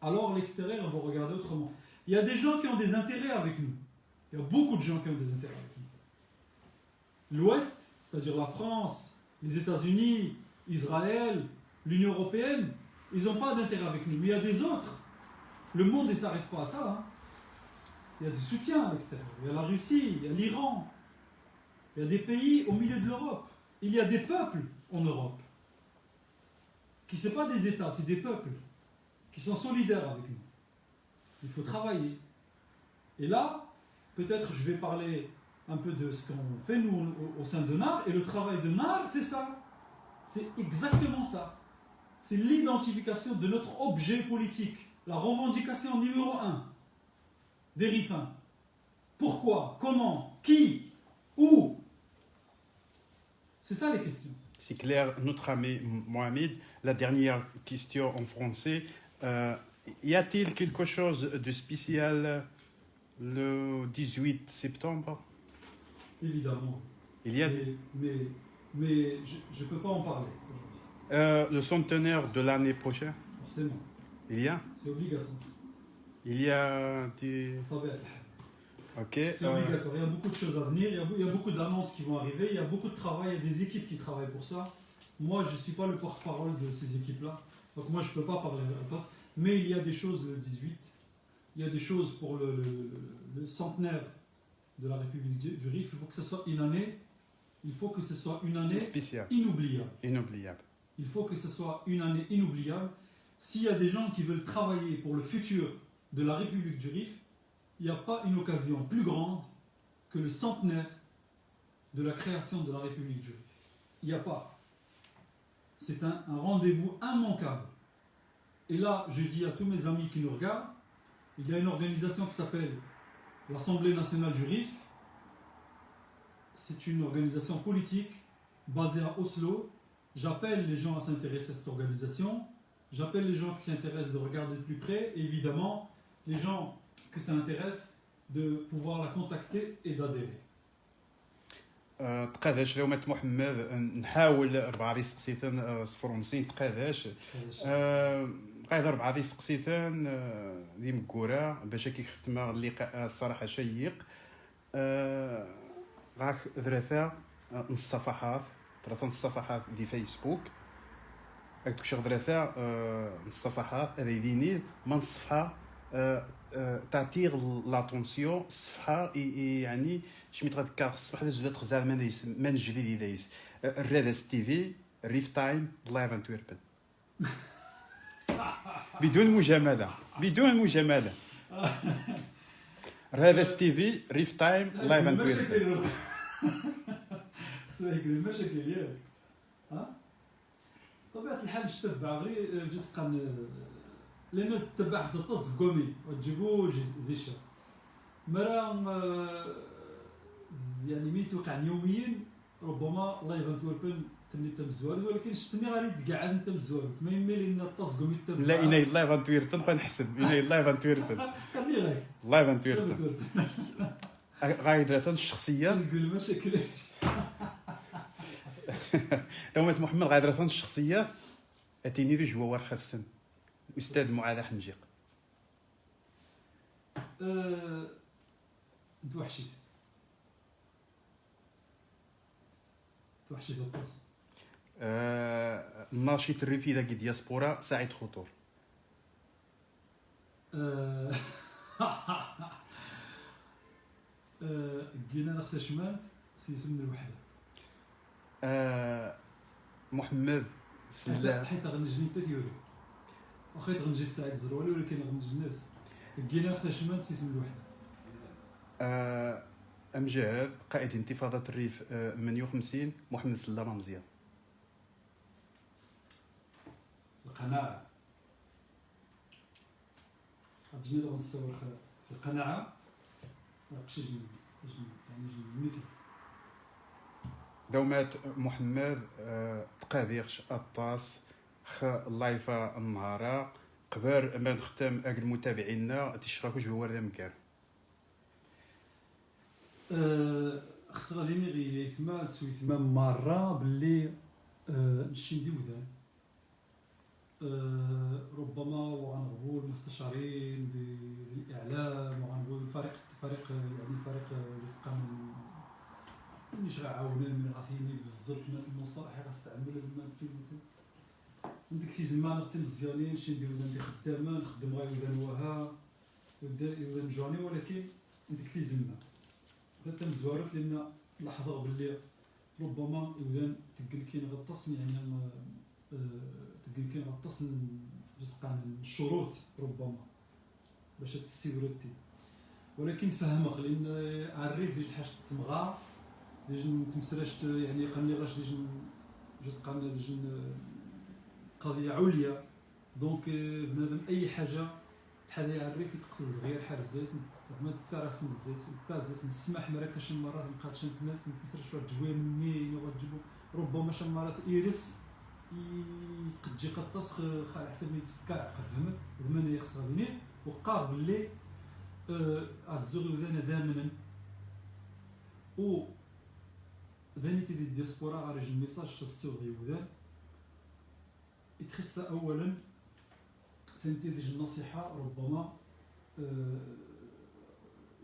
alors l'extérieur va regarder autrement. Il y a des gens qui ont des intérêts avec nous. Il y a beaucoup de gens qui ont des intérêts avec nous. L'Ouest, c'est-à-dire la France, les États-Unis, Israël, l'Union européenne, ils n'ont pas d'intérêt avec nous. Mais il y a des autres. Le monde ne s'arrête pas à ça. Hein. Il y a du soutien à l'extérieur. Il y a la Russie, il y a l'Iran. Il y a des pays au milieu de l'Europe. Il y a des peuples en Europe. Qui ne sont pas des États, c'est des peuples. Qui sont solidaires avec nous. Il faut travailler. Et là, peut-être je vais parler un peu de ce qu'on fait nous au sein de NAR. Et le travail de NAR, c'est ça. C'est exactement ça. C'est l'identification de notre objet politique. La revendication numéro 1 des Rifins. Pourquoi? Comment? Qui? Où? C'est ça les questions. C'est clair, notre ami Mohamed, la dernière question en français. Y a-t-il quelque chose de spécial le 18 septembre? Évidemment. Il y a... mais je ne peux pas en parler aujourd'hui. Le centenaire de l'année prochaine? Forcément. Il y a? C'est obligatoire. Il y a des... Ok. C'est obligatoire. Il y a beaucoup de choses à venir. Il y a beaucoup d'annonces qui vont arriver. Il y a beaucoup de travail. Il y a des équipes qui travaillent pour ça. Moi, je ne suis pas le porte-parole de ces équipes-là. Donc moi, je ne peux pas parler à leur place. Mais il y a des choses le 18. Il y a des choses pour le centenaire de la République du Rif. Il faut que ce soit une année. Il faut que ce soit une année spéciale. Inoubliable. Inoubliable. Il faut que ce soit une année inoubliable. S'il y a des gens qui veulent travailler pour le futur de la République du Rif, il n'y a pas une occasion plus grande que le centenaire de la création de la République du Rif. Il n'y a pas. C'est un rendez-vous immanquable. Et là, je dis à tous mes amis qui nous regardent, il y a une organisation qui s'appelle l'Assemblée nationale du Rif. C'est une organisation politique basée à Oslo J'appelle les gens à s'intéresser à cette organisation, j'appelle les gens qui s'intéressent de regarder de plus près, et évidemment, les gens que ça intéresse de pouvoir la contacter et d'adhérer. تقاداش اليوم محمد نحاول بعض سقسيتان صفر ونسين تقاداش قايد 4 دي سقسيتان دي مكورة باش كي ختمه اللقاء الصراحه شيق غاك ثلاثه نص صفحات دي فيسبوك هاك شغل ثلاثه نص صفحات هذا يديني من صفحه تعطير لاتونسيون الصفحه يعني شميت غتذكر الصفحه زادت غزال من جديد دايس الرادس تي في ريف تايم لايف انتويربن بدون مجامله الرادس تي في ريف تايم لايف انتويربن خصنا هيك المشاكل ياك ها طبيعه الحال نتبع غير جسقا لأنه تتبع حتى الطز قومي وتجيبو زيشا مرة يعني مين توقع يوميا ربما لايف انتوربن تني تم الزوار ولكن شتني غادي تقعد انت الزوار ما يميل ان الطز قومي تتبع لا إناي لايف انتوربن فنحسب إناي لايف انتوربن خلي غاك لايف انتوربن غايدة الشخصية نقول مشاكل تومت محمد غايدة الشخصية أتيني دي جوار خفسن أستاذ معاذ حنجيق توحشيت الطاس الناشط الريفي داك دياسبورا سعيد خطور جينا نختشمات سيسمن الوحدة محمد سلام حيت غنجني حتى ثيوري وخيت غنجي سعيد زرولي ولكن غنجي الناس جينا نختشمات سيسمن الوحدة أمجاد قائد انتفاضة الريف 58 محمد سلام مزيان القناعة غتجيني دابا نصور في القناعة مابقاش يجيني مثل دومات محمد تقاديرش الطاس اللايفة النهارة قبل ما نختم أجل المتابعين تشراكو جوار ذا مكان خص غادي نغي يثما تسوي ثما مرة باللي نشي ندي ودان ربما وغنغبو المستشارين ديال الإعلام وغنغبو الفريق يعني فريق رزقان مش غيعاوننا من عارفيني بالضبط المصطلح اللي غنستعمل هذا الكلمه عندك في زمان نختم مزيانين شي ندير ودان خدامه نخدم غير ودان وها ودان جوني ولكن عندك في زمان هذا تم زوارت لان لاحظوا باللي ربما ودان تقل كاين غطس يعني تقل كاين غطس رزقان الشروط ربما باش تسيورتي ولكن تفهمك لان عريف ديال الحاجه تمغى ديجن تمسرشت يعني قالني غاش ديجن جسقان ديجن قضيه عليا دونك بنادم اي حاجه تحدى الريف يتقصد غير حارس زيس زعما تتراس من الزيس تاع زيس نسمح مرات شي مرات نبقى شي ناس نمسرش واحد جويه مني وتجيبو ربما شي مرات يرس تجي قطاس على حسب ما يتفكر عقل فهمت ضمن يخص غادي وقار باللي الزوغ ودانا دامنا و ذانيتي ديال الدياسبورا غارج الميساج السوغ يودان يتخص اولا تنتيج النصيحه ربما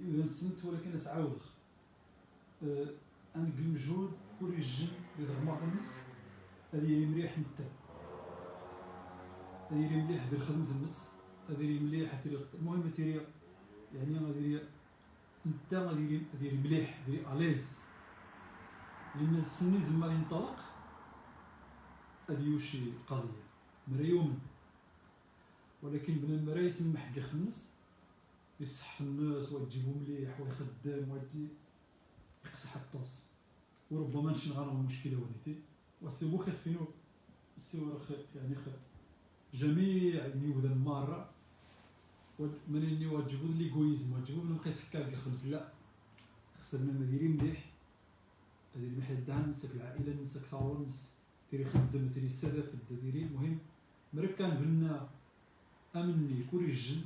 يودان سمت ولكن اسعاود ان المجهود كل الجن يضغمر الناس هذه مليح نتا هذه مليح ديال خدمه الناس هذه مليح المهم تيري يعني غادي نتا غادي مليح ديري اليز لأن السني زعما ينطلق هذه يوشي القضية مرا يومن ولكن بنا المرا يسمح كي خمس يصح الناس وتجيبو مليح ويخدم ويدي يقصح الطاس وربما نشي نغالو المشكلة وليتي وسيبو خير فينو سيو خير يعني خير جميع النيوذا مرة منين وتجيبو ليغويزم وتجيبو بلا بقيت تفكر كي خمس لا خصنا مديرين مليح هذه المحيط تاع نسك العائله نسك ثاور نس تيري خدم تيري استهدف ديري المهم مرا كان بلنا امني كوري الجن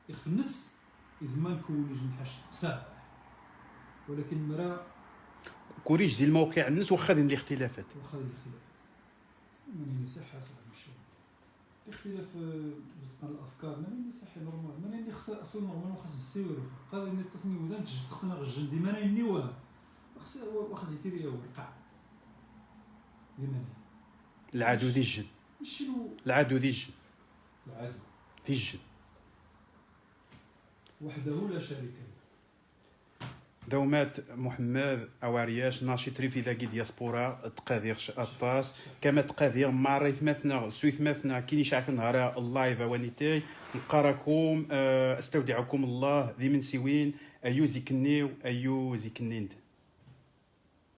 يخف النس يزمان كوني جن حاش تقساه ولكن مرا كوريج ديال الموقع الناس واخا دين الاختلافات واخا الاختلافات ماني صحه صاحب مشكل الاختلاف بس الافكار ماني صحي نورمال ماني خص اصلا نورمال خاص السيور قادر ني التصميم ودان تخصنا الجن ديما ني واه خاص يتيري هو القاع ديما العدو ديال الجن ماشي العدو ديال الجن العدو ديال الجن وحده لا شريك له. دومات محمد اوارياش ناشط ريفيداكي دياسبورا تقاديرش اطاس كما تقادير ماريت مثنا سويت مثنا كيني شاك نهار اللايف وانيتي نقراكم استودعكم الله ذي من سوين ايو زيكنيو ايو زيكنيند